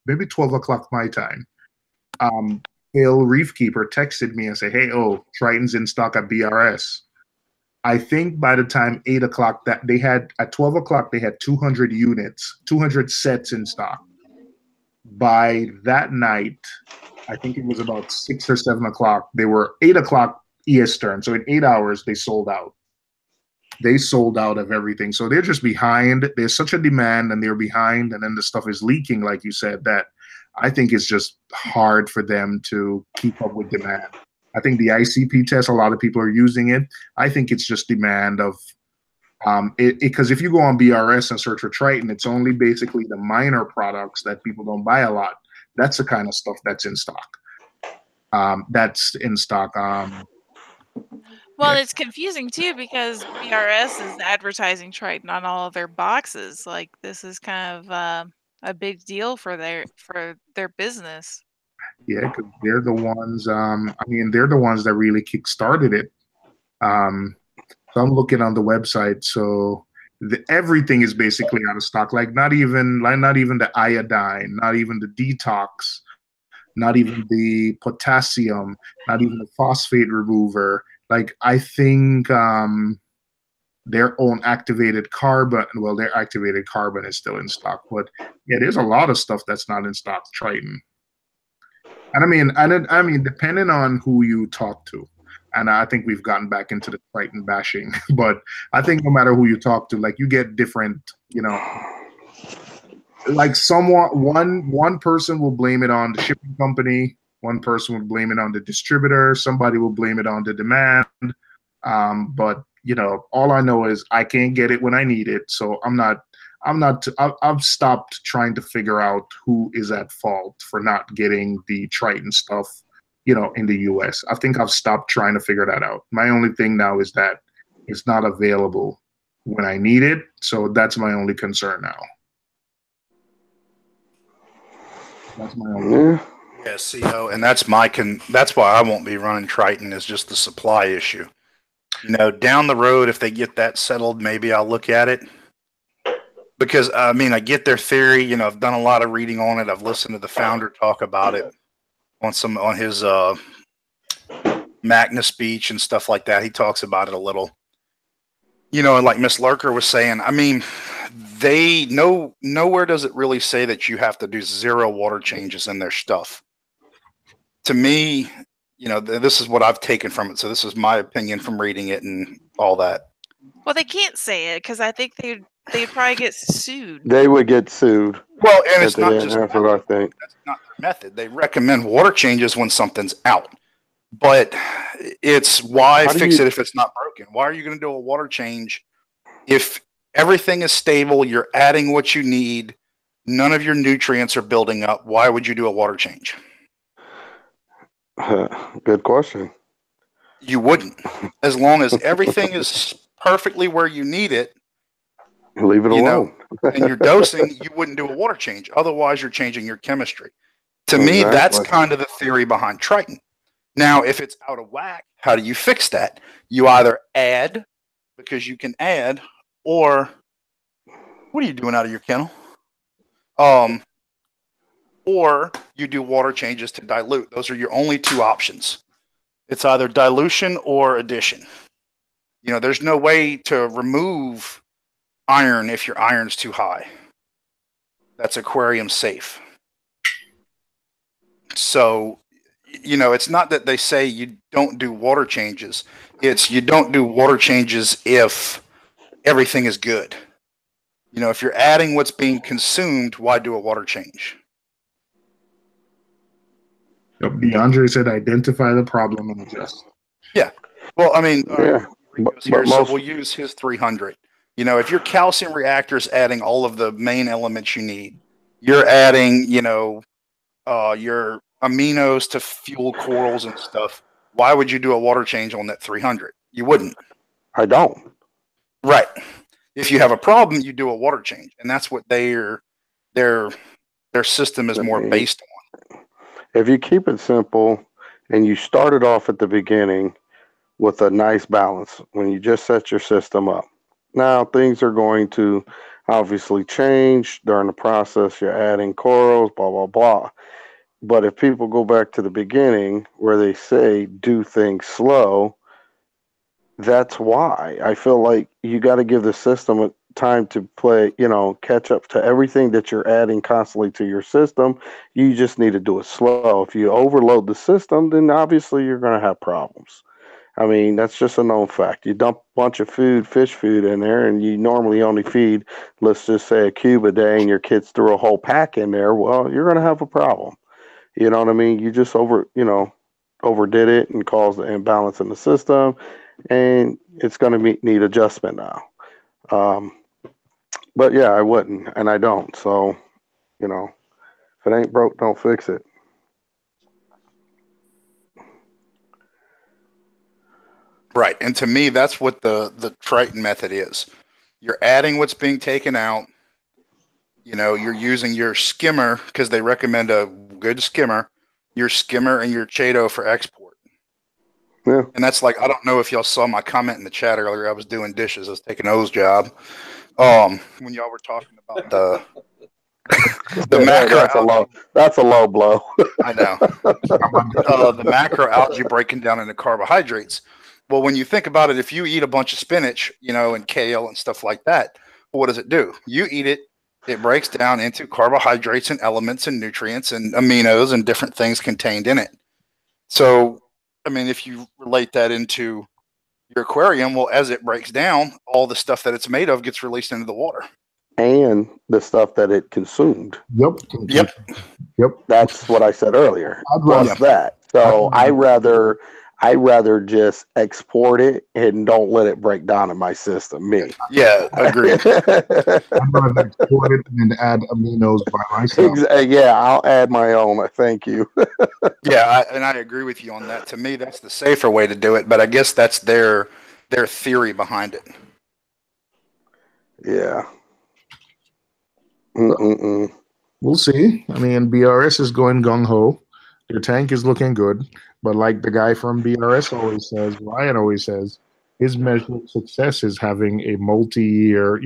maybe 12 o'clock my time. Phil Reefkeeper texted me and said, "Hey, Triton's in stock at BRS." I think by the time 8 o'clock that they had at 12 o'clock, they had 200 units, 200 sets in stock. By that night, I think it was about 6 or 7 o'clock. They were 8 o'clock Eastern. So in 8 hours, they sold out. they sold out of everything. So they're just behind. There's such a demand and they're behind, and then the stuff is leaking, like you said, that I think it's just hard for them to keep up with demand. I think the ICP test, a lot of people are using it. I think it's just demand of because if you go on BRS and search for Triton, it's only basically the minor products that people don't buy a lot. That's the kind of stuff that's in stock. Well, Yeah. it's confusing too because BRS is advertising Triton on all of their boxes. Like this is kind of a big deal for their business. Yeah, because they're the ones. They're the ones that really kick-started it. So I'm looking on the website. So everything is basically out of stock. Like not even the iodine, not even the detox, not even the potassium, not even the phosphate remover. Like I think their own activated carbon. Well, their activated carbon is still in stock, but yeah, there's a lot of stuff that's not in stock. Triton. And I mean, depending on who you talk to, and I think we've gotten back into the Triton bashing, but I think no matter who you talk to, like you get different, like one person will blame it on the shipping company, one person will blame it on the distributor, somebody will blame it on the demand. But all I know is I can't get it when I need it, so I've stopped trying to figure out who is at fault for not getting the Triton stuff, in the US. I think I've stopped trying to figure that out. My only thing now is that it's not available when I need it. So that's my only concern now. That's my only Yeah, CO, and that's why I won't be running Triton, is just the supply issue. Down the road, if they get that settled, maybe I'll look at it. Because I get their theory. I've done a lot of reading on it. I've listened to the founder talk about it on his Magna speech and stuff like that. He talks about it a little. And like Miss Lurker was saying, they nowhere does it really say that you have to do 0 water changes in their stuff. To me, this is what I've taken from it. So this is my opinion from reading it and all that. Well, they can't say it because I think they'd probably get sued. They would get sued. Well, and it's not just that's what I think. That's not their method. They recommend water changes when something's out. But it's why fix it if it's not broken? Why are you going to do a water change if everything is stable, you're adding what you need, none of your nutrients are building up? Why would you do a water change? Good question. You wouldn't. As long as everything is perfectly where you need it, leave it alone. And you're dosing, you wouldn't do a water change. Otherwise, you're changing your chemistry. To me, that's kind of the theory behind Triton. Now, if it's out of whack, how do you fix that? You either add, because you can add, or what are you doing out of your kennel? Or you do water changes to dilute. Those are your only 2 options. It's either dilution or addition. There's no way to remove iron if your iron's too high. That's aquarium safe. So, it's not that they say you don't do water changes. It's you don't do water changes if everything is good. If you're adding what's being consumed, why do a water change? DeAndre said identify the problem and adjust. Yeah. Well, but we'll use his 300. If your calcium reactor is adding all of the main elements you need, you're adding, your aminos to fuel corals and stuff. Why would you do a water change on that 300? You wouldn't. I don't. Right. If you have a problem, you do a water change, and that's what their system is more based on. If you keep it simple and you start it off at the beginning with a nice balance when you just set your system up. Now things are going to obviously change during the process. You're adding corals, blah, blah, blah. But if people go back to the beginning where they say do things slow, that's why I feel like you got to give the system time to play, catch up to everything that you're adding constantly to your system. You just need to do it slow. If you overload the system, then obviously you're going to have problems. I mean, that's just a known fact. You dump a bunch of food, fish food in there, and you normally only feed, let's just say, a cube a day, and your kids threw a whole pack in there. Well, you're going to have a problem. You know what I mean? You just overdid it and caused the imbalance in the system, and it's going to need adjustment now. But yeah, I wouldn't, and I don't. So, if it ain't broke, don't fix it. Right. And to me, that's what the Triton method is. You're adding what's being taken out. You're using your skimmer because they recommend a good skimmer, your skimmer and your Chaeto for export. Yeah. And that's like, I don't know if y'all saw my comment in the chat earlier. I was doing dishes. I was taking O's job. When y'all were talking about the macro. That's a low blow. I know. The macroalgae breaking down into carbohydrates. Well, when you think about it, if you eat a bunch of spinach, and kale and stuff like that, what does it do? You eat it, it breaks down into carbohydrates and elements and nutrients and aminos and different things contained in it. So, I mean, if you relate that into your aquarium, well, as it breaks down, all the stuff that it's made of gets released into the water. And the stuff that it consumed. Yep. That's what I said earlier. Plus that. So I rather just export it and don't let it break down in my system. Me. Yeah, agreed. I'd rather export it and add aminos by myself. Yeah, I'll add my own. Thank you. Yeah, and I agree with you on that. To me, that's the safer way to do it. But I guess that's their theory behind it. Yeah. We'll see. I mean, BRS is going gung-ho. Your tank is looking good. But like the guy from BRS always says, Ryan always says, his measure of success is having a multi-year,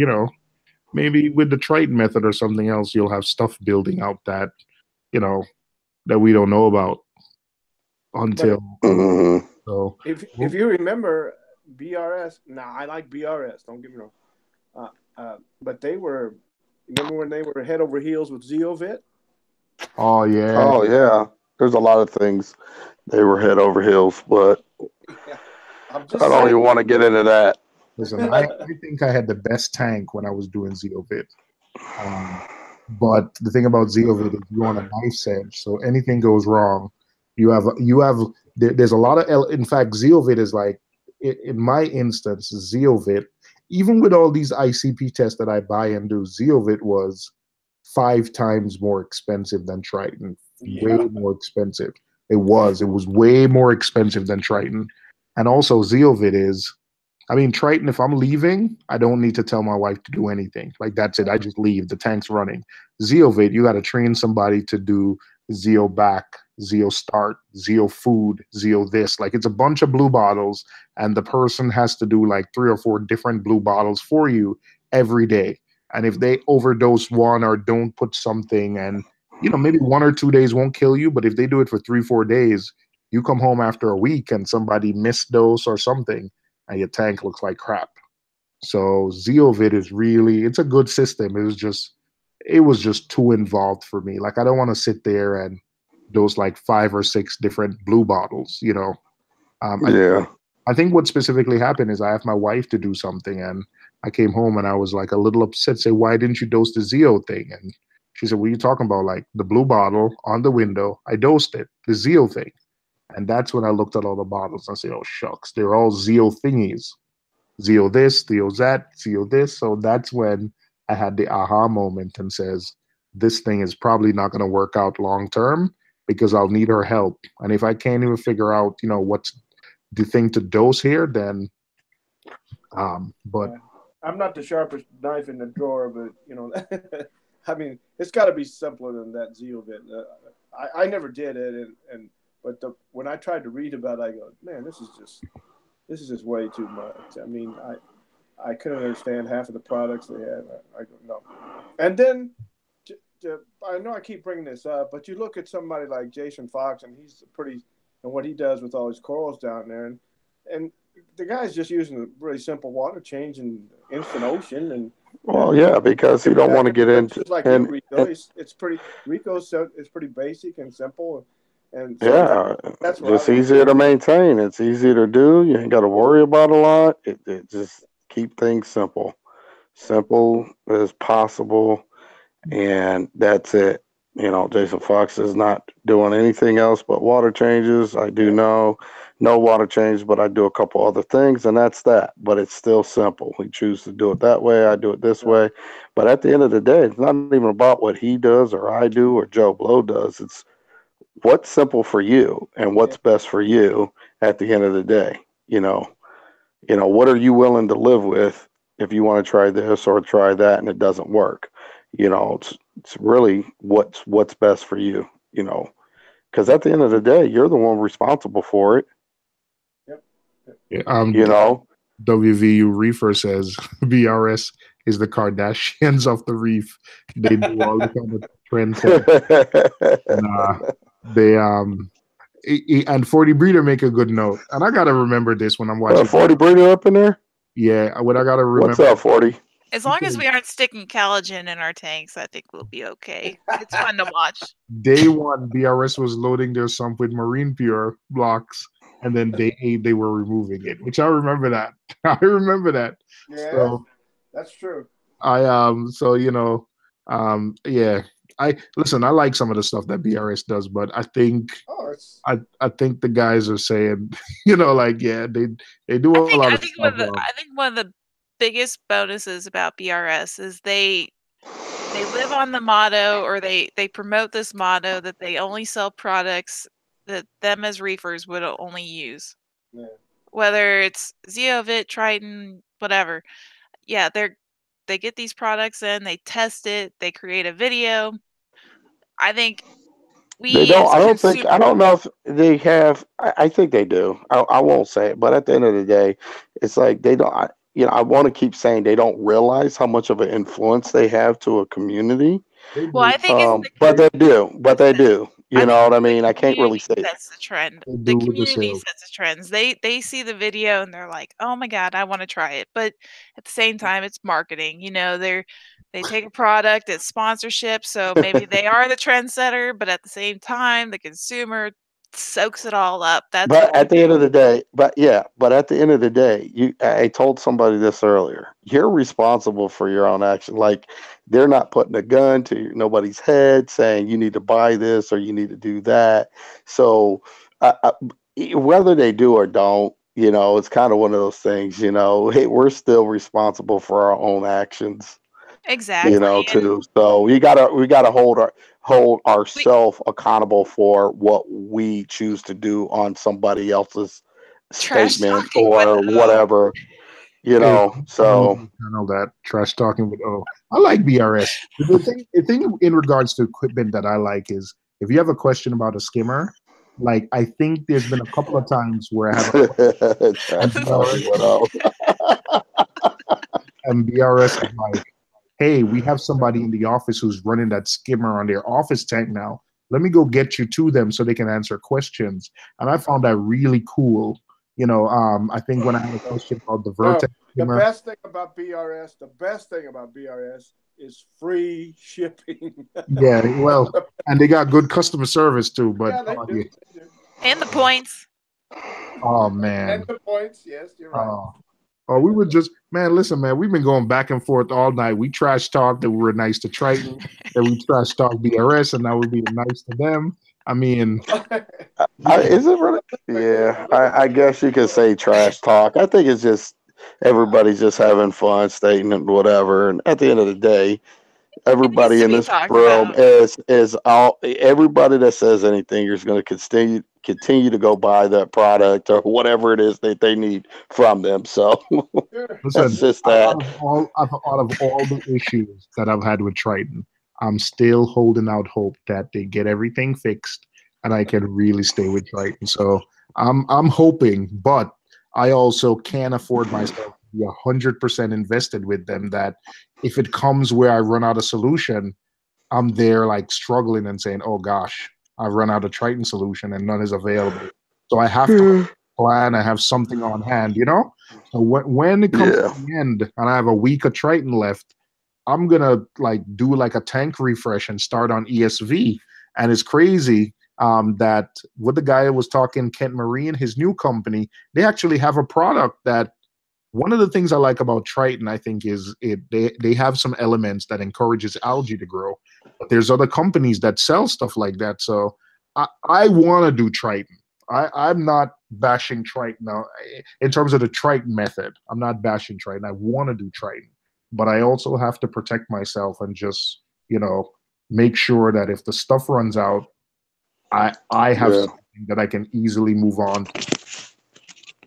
maybe with the Triton method or something else, you'll have stuff building out that, that we don't know about until. So if you remember BRS, I like BRS, don't get me wrong. But remember when they were head over heels with Zeovit? Oh, yeah. Oh, yeah. There's a lot of things they were head over heels, but I don't even want to get into that. Listen, I think I had the best tank when I was doing Zeovit. But the thing about Zeovit is you're on a knife's edge, so anything goes wrong. There's a lot of, in fact, Zeovit is like, in my instance, Zeovit, even with all these ICP tests that I buy and do, Zeovit was 5 times more expensive than Triton. Way more expensive. It was way more expensive than Triton. And also Zeovit is, Triton, if I'm leaving, I don't need to tell my wife to do anything. Like, that's it. I just leave. The tank's running. Zeovit, you got to train somebody to do Zeo back, Zeo start, Zeo food, Zeo this. Like, it's a bunch of blue bottles, and the person has to do like 3 or 4 different blue bottles for you every day. And if they overdose one or don't put something, and maybe 1 or 2 days won't kill you, but if they do it for 3-4 days, you come home after a week and somebody misdose or something, and your tank looks like crap. So Zeovit is it's a good system. It was just too involved for me. Like, I don't want to sit there and dose like 5 or 6 different blue bottles, I think what specifically happened is I asked my wife to do something, and I came home and I was like a little upset, say, why didn't you dose the Zeo thing? And she said, what are you talking about? Like, the blue bottle on the window, I dosed it, the Zeo thing. And that's when I looked at all the bottles and I said, oh, shucks, they're all Zeo thingies. Zeo this, Zeo that, Zeo this. So that's when I had the aha moment and says, this thing is probably not going to work out long term because I'll need her help. And if I can't even figure out, what's the thing to dose here, then, but. I'm not the sharpest knife in the drawer, but, it's got to be simpler than that Zeovit. I never did it, but when I tried to read about it, I go, man, this is just way too much. I couldn't understand half of the products they had. I don't know. And then, I know I keep bringing this up, but you look at somebody like Jason Fox, and and what he does with all his corals down there, and the guy's just using a really simple water change in instant ocean, and well, yeah, because you don't want to get into like Rico. It's pretty basic and simple, And so that's what just easier to maintain. It's easier to do. You ain't got to worry about a lot. It just keep things simple as possible, and that's it. You know, Jason Fox is not doing anything else but water changes. I do no water changes, but I do a couple other things, and that's that. But it's still simple. We choose to do it that way. I do it this way. But at the end of the day, it's not even about what he does or I do or Joe Blow does. It's what's simple for you and what's best for you at the end of the day. You know, what are you willing to live with if you want to try this or try that and it doesn't work? You know, it's really what's best for you, you know, because at the end of the day, you're the one responsible for it. Yep. Yeah, you know, WVU Reefer says BRS is the Kardashians of the reef. They do all the kind of trends. And, and 40 Breeder make a good note. And I gotta remember this when I'm watching. 40 Breeder up in there? Yeah, what I gotta remember. What's up, 40? As long as we aren't sticking collagen in our tanks, I think we'll be okay. It's fun to watch. Day one, BRS was loading their sump with Marine Pure blocks, and then day 8 they were removing it, which I remember that. I remember that. Yeah, so, that's true. Yeah. I like some of the stuff that BRS does, but I think I think the guys are saying, they do a lot of stuff. I think one of the biggest bonuses about BRS is they live on the motto, or they promote this motto that they only sell products that them as reefers would only use. Yeah. Whether it's Zeovit, Triton, whatever. Yeah, they get these products in, they test it, they create a video. I think I don't know if they have. I think they do. I won't say it, but at the end of the day, it's like they don't. I want to keep saying they don't realize how much of an influence they have to a community. Well, I think but they do. You know what I mean? I can't really say that's the trend. The community sets the trends. They see the video and they're like, "Oh my god, I want to try it." But at the same time, it's marketing. They take a product, it's sponsorship, so maybe they are the trendsetter, but at the same time, the consumer soaks it all up. But at the end of the day, I told somebody this earlier. You're responsible for your own action. Like, they're not putting a gun to nobody's head saying you need to buy this or you need to do that. So whether they do or don't, it's kind of one of those things. Hey, we're still responsible for our own actions. Exactly. Too. So we gotta hold ourselves accountable for what we choose to do on somebody else's statement or whatever. So all that trash talking with I like BRS. The thing in regards to equipment that I like is if you have a question about a skimmer, like I think there's been a couple of times where I have and BRS is like, hey, we have somebody in the office who's running that skimmer on their office tank now. Let me go get you to them so they can answer questions. And I found that really cool. I think when I had a question about the Vertex skimmer, the best thing about BRS is free shipping. Yeah, well, and they got good customer service too. But they do. And the points. Oh man. And the points, yes, you're right. We were just, listen, we've been going back and forth all night. We trash talked that we were nice to Triton, that we trash talked BRS, and now we're being nice to them. I mean, is it really? Yeah, I guess you could say trash talk. I think it's just everybody's just having fun, stating whatever. And at the end of the day, everybody in this room is all. Everybody that says anything is going to continue to go buy that product or whatever it is that they need from them. So that's just that. Out of all the issues that I've had with Triton, I'm still holding out hope that they get everything fixed and I can really stay with Triton. So I'm hoping, but I also can't afford myself to be 100% invested with them, that if it comes where I run out of solution, I'm there like struggling and saying, oh gosh, I've run out of Triton solution and none is available. So I have to plan. I have something on hand, So when it comes to the end and I have a week of Triton left, I'm gonna do a tank refresh and start on ESV. And it's crazy that what the guy was talking, Kent Marine, his new company, they actually have a product that one of the things I like about Triton, I think, is they have some elements that encourages algae to grow. But there's other companies that sell stuff like that. So I want to do Triton. I'm not bashing Triton now in terms of the Triton method. I'm not bashing Triton. I want to do Triton, but I also have to protect myself and just, make sure that if the stuff runs out, I have something that I can easily move on to.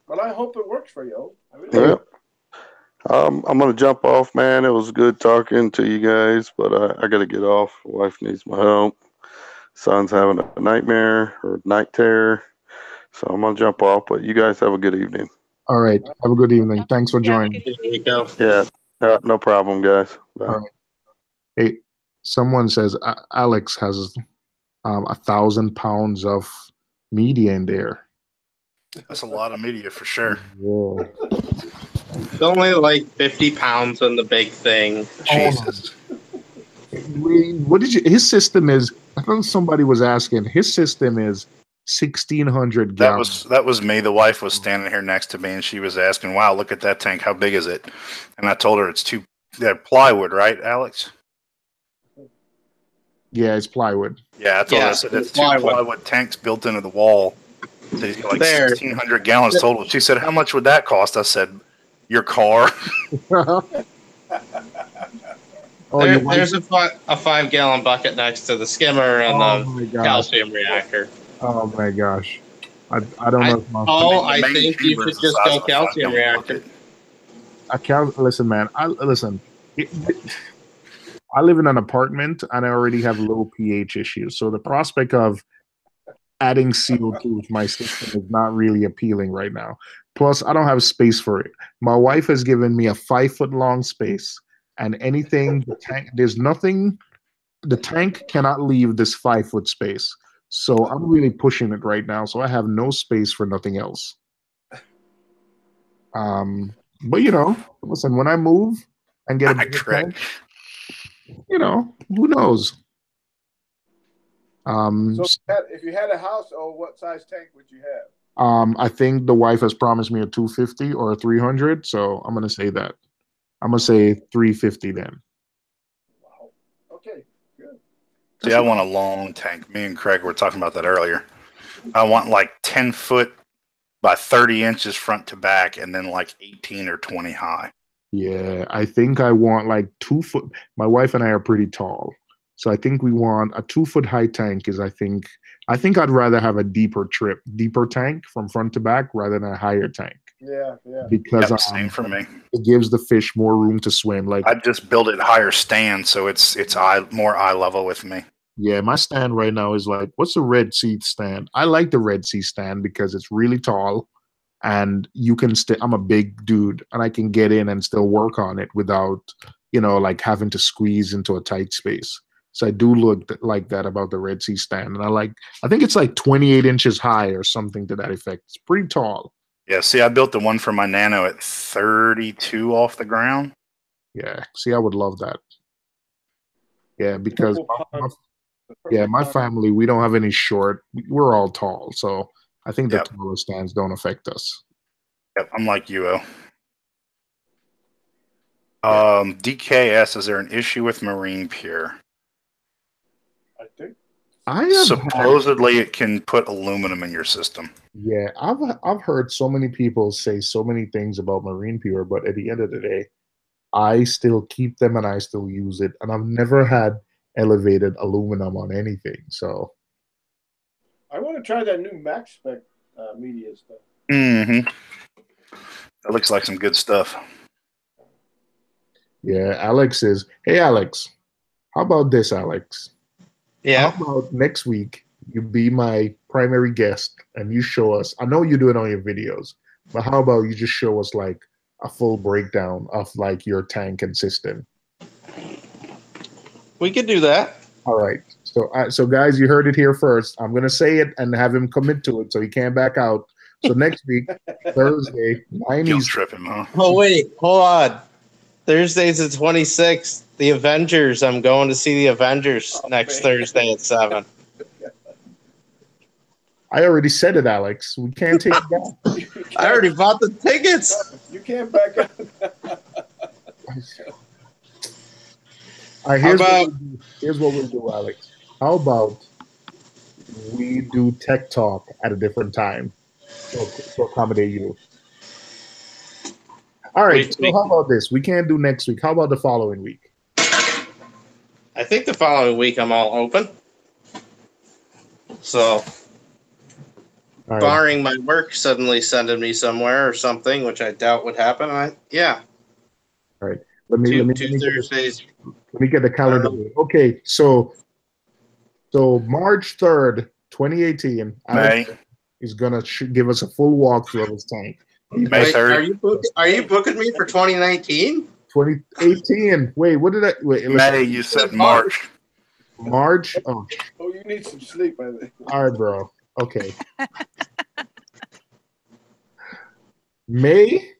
Well, I hope it works for you. Yeah. I'm gonna jump off, man. It was good talking to you guys, but I gotta get off. Wife needs my help. Son's having a nightmare or night terror, so I'm gonna jump off. But you guys have a good evening. All right. Have a good evening. Thanks for joining. Yeah. No problem, guys. Bye. All right. Hey, someone says Alex has 1,000 pounds of media in there. That's a lot of media for sure. Whoa. It's only like 50 pounds on the big thing. Jesus. What did you? His system is. I thought somebody was asking. His system is 1,600 gallons. That was me. The wife was standing here next to me, and she was asking, "Wow, look at that tank. How big is it?" And I told her it's plywood, right, Alex? Yeah, it's plywood. Yeah, I told her. I said it's two plywood tanks built into the wall. They like 1,600 gallons total. She said, "How much would that cost?" I said, "Your car." There's a 5-gallon bucket next to the skimmer and the calcium reactor. Oh my gosh. I don't know. I think you should just go calcium reactor. Listen, man. Listen. I live in an apartment and I already have low pH issues. So the prospect of adding CO2 to my system is not really appealing right now. Plus, I don't have space for it. My wife has given me a 5-foot-long space, and anything, there's nothing, the tank cannot leave this 5-foot space. So I'm really pushing it right now. So I have no space for nothing else. But listen, when I move and get a bigger tank, who knows? So if you had a house, what size tank would you have? I think the wife has promised me a 250 or a 300, so I'm gonna say that. I'm gonna say 350 then. Wow. Okay, good. See, I want a long tank. Me and Craig were talking about that earlier. I want like 10 foot by 30 inches front to back, and then like 18 or 20 high. Yeah, I think I want like 2 foot. My wife and I are pretty tall, so I think we want a 2-foot high tank. I think I'd rather have a deeper tank from front to back rather than a higher tank. Yeah. Because same for me. It gives the fish more room to swim. Like I just build it higher stand, so it's more eye level with me. Yeah, my stand right now is like, what's the Red Sea stand? I like the Red Sea stand because it's really tall. And you can I'm a big dude and I can get in and still work on it without, like having to squeeze into a tight space. So I do look like that about the Red Sea stand. And I think it's like 28 inches high or something to that effect. It's pretty tall. Yeah. See, I built the one for my Nano at 32 off the ground. Yeah. See, I would love that. Yeah. Because my family, we don't have any short. We're all tall. So I think the taller stands don't affect us. Yep, I'm like you. DKS, is there an issue with Marine Pure? I think. Supposedly it can put aluminum in your system. Yeah, I've heard so many people say so many things about Marine Pure, but at the end of the day, I still keep them and I still use it. And I've never had elevated aluminum on anything. So I want to try that new Max Spec media stuff. Mm-hmm. That looks like some good stuff. Yeah, hey, Alex, how about this, Alex? Yeah. How about next week you be my primary guest and you show us, I know you do it on your videos, but how about you just show us like a full breakdown of like your tank and system? We could do that. All right. So guys, you heard it here first. I'm going to say it and have him commit to it so he can't back out. So next week, Thursday, 9 Guilt Eastern. trip him, huh? Oh, wait. Hold on. Thursday's the 26th. The Avengers. I'm going to see the Avengers next Thursday at 7. I already said it, Alex. We can't take it back. I already bought the tickets. You can't back up. All right, here's what we'll do, Alex. How about we do tech talk at a different time to accommodate you? All right, so how about this? We can't do next week. How about the following week? I think the following week I'm all open. So, right. Barring my work suddenly sending me somewhere or something, which I doubt would happen, yeah. All right. Let me Thursdays. Let me get the calendar. Okay, so March 3rd, 2018, Alex is gonna give us a full walkthrough of his tank. May 3rd. Are you booking me for 2019? 2018. Wait, what did I wait? May, you said March. March? Oh, you need some sleep, I think. All right, bro. Okay. May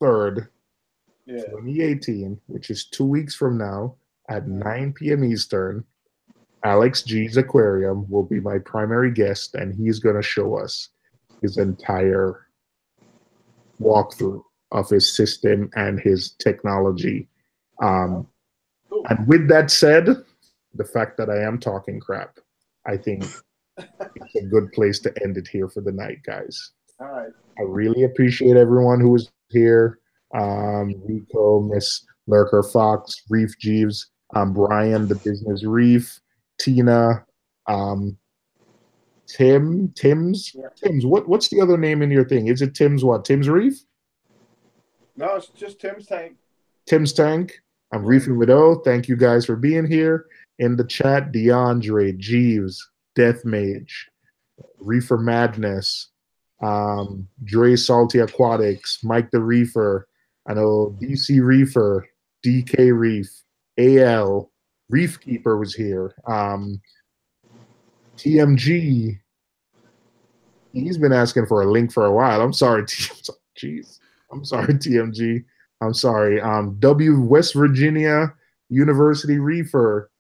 3rd, 2018, which is 2 weeks from now at 9 p.m. Eastern, Alex G's Aquarium will be my primary guest, and he's going to show us his entire walkthrough of his system and his technology. And with that said, the fact that I am talking crap, I think it's a good place to end it here for the night, guys. All right. I really appreciate everyone who was here. Rico, Miss Lurker Fox, Reef Jeeves, Brian, the Business Reef, Tina, Tim's. What's the other name in your thing? Is it Tim's what? Tim's Reef? No, it's just Tim's Tank. Tim's Tank. I'm Reefing with O. Thank you guys for being here. In the chat, DeAndre, Jeeves, Death Mage, Reefer Madness, Dre Salty Aquatics, Mike the Reefer, I know DC Reefer, DK Reef, AL, Reef Keeper was here. TMG, he's been asking for a link for a while. I'm sorry, jeez. I'm sorry, TMG. I'm sorry. W West Virginia University Reefer.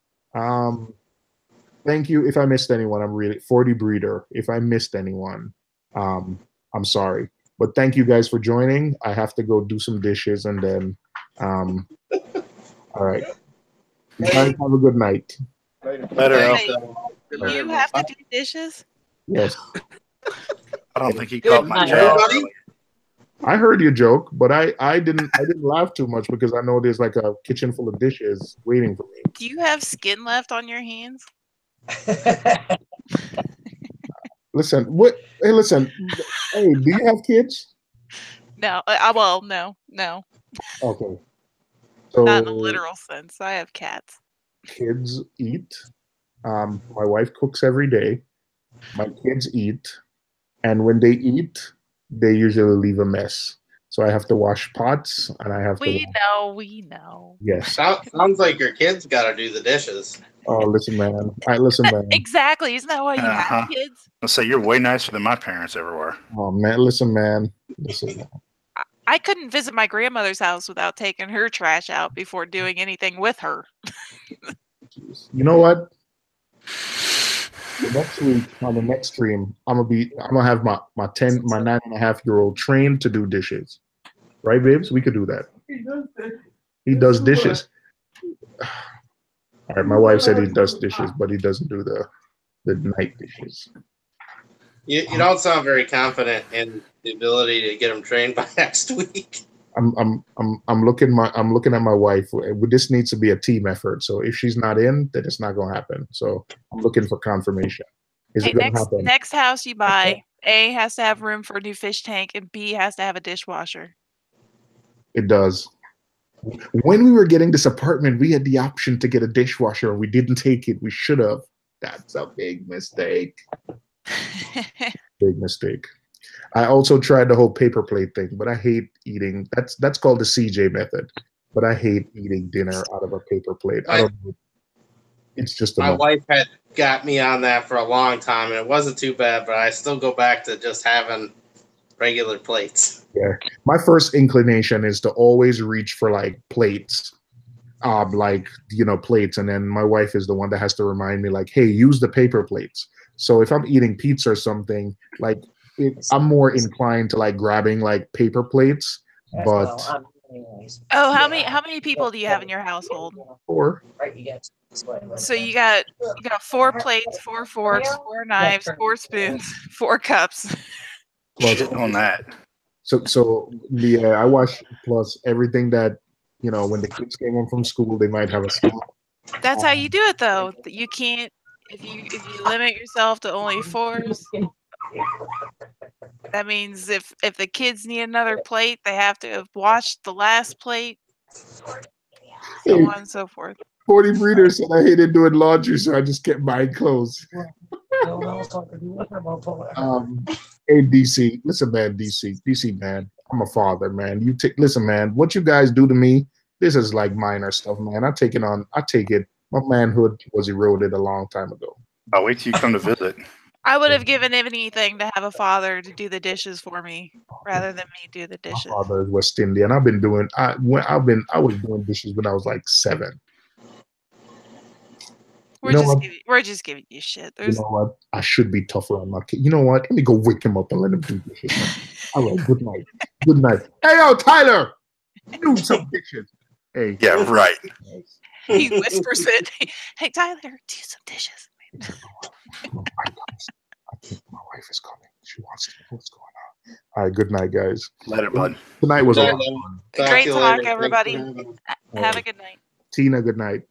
Thank you. If I missed anyone, I'm really 40 Breeder. If I missed anyone, I'm sorry. But thank you guys for joining. I have to go do some dishes and then all right. You guys have a good night. Later. You have to do dishes? Yes. I don't think he caught my joke. I heard your joke, but I didn't laugh too much because I know there's like a kitchen full of dishes waiting for me. Do you have skin left on your hands? Listen, what? Hey, listen. Hey, do you have kids? No. No. Okay. So not in a literal sense. I have cats. Kids eat. My wife cooks every day. My kids eat, and when they eat, they usually leave a mess. So I have to wash pots, and I have to. We know. Yes. Sounds like your kids got to do the dishes. Oh, listen, man. All right, listen, man. Exactly. Isn't that why you have kids? I'll say you're way nicer than my parents ever were. Oh, man. Listen, man. Listen, man. I couldn't visit my grandmother's house without taking her trash out before doing anything with her. You know what? Next week on the next stream, I'm gonna have my 9.5-year-old trained to do dishes. Right, babes? We could do that. He does dishes. All right, my wife said he does dishes, but he doesn't do the night dishes. You don't sound very confident in the ability to get him trained by next week. I'm looking at my wife. This needs to be a team effort. So if she's not in, then it's not gonna happen. So I'm looking for confirmation. Is it gonna happen? Next house you buy, A has to have room for a new fish tank, and B has to have a dishwasher. It does. When we were getting this apartment, we had the option to get a dishwasher. We didn't take it. We should have. That's a big mistake. Big mistake. I also tried the whole paper plate thing, but I hate eating. That's called the CJ method. But I hate eating dinner out of a paper plate. I don't know. It's just my wife had got me on that for a long time, and it wasn't too bad. But I still go back to just having regular plates. Yeah, my first inclination is to always reach for like plates, like, plates, and then my wife is the one that has to remind me, like, hey, use the paper plates. So if I'm eating pizza or something, like, I'm more inclined to like grabbing like paper plates, but Oh, how many people do you have in your household? 4. So you got 4 plates, 4 forks, 4 knives, 4 spoons, 4 cups. Plus on that. So I watch, plus everything that, when the kids came home from school, they might have a snack. That's how you do it, though. You can't if you limit yourself to only 4s. That means if the kids need another plate, they have to have washed the last plate, so on and so forth. 40 breeders said I hated doing laundry, so I just kept buying clothes. Hey, DC, listen, man, DC, man, I'm a father, man. Listen, man, what you guys do to me, this is like minor stuff, man. I take it. My manhood was eroded a long time ago. I'll wait till you come to visit. I would have given anything to have a father to do the dishes for me rather than me do the dishes. My father is West Indian. I was doing dishes when I was like 7. We're just giving you shit. You know what? I should be tougher on my kid. You know what? Let me go wake him up and let him do dishes. All right, good night. Good night. Hey, yo, Tyler, do some dishes. Hey. Yeah, right. He whispers it. Hey, Tyler, do some dishes. I think my wife is coming. She wants to know what's going on. All right, good night, guys. Later, bud. Tonight was a lot of fun. Great talk, everybody. Have a good night. Tina, good night.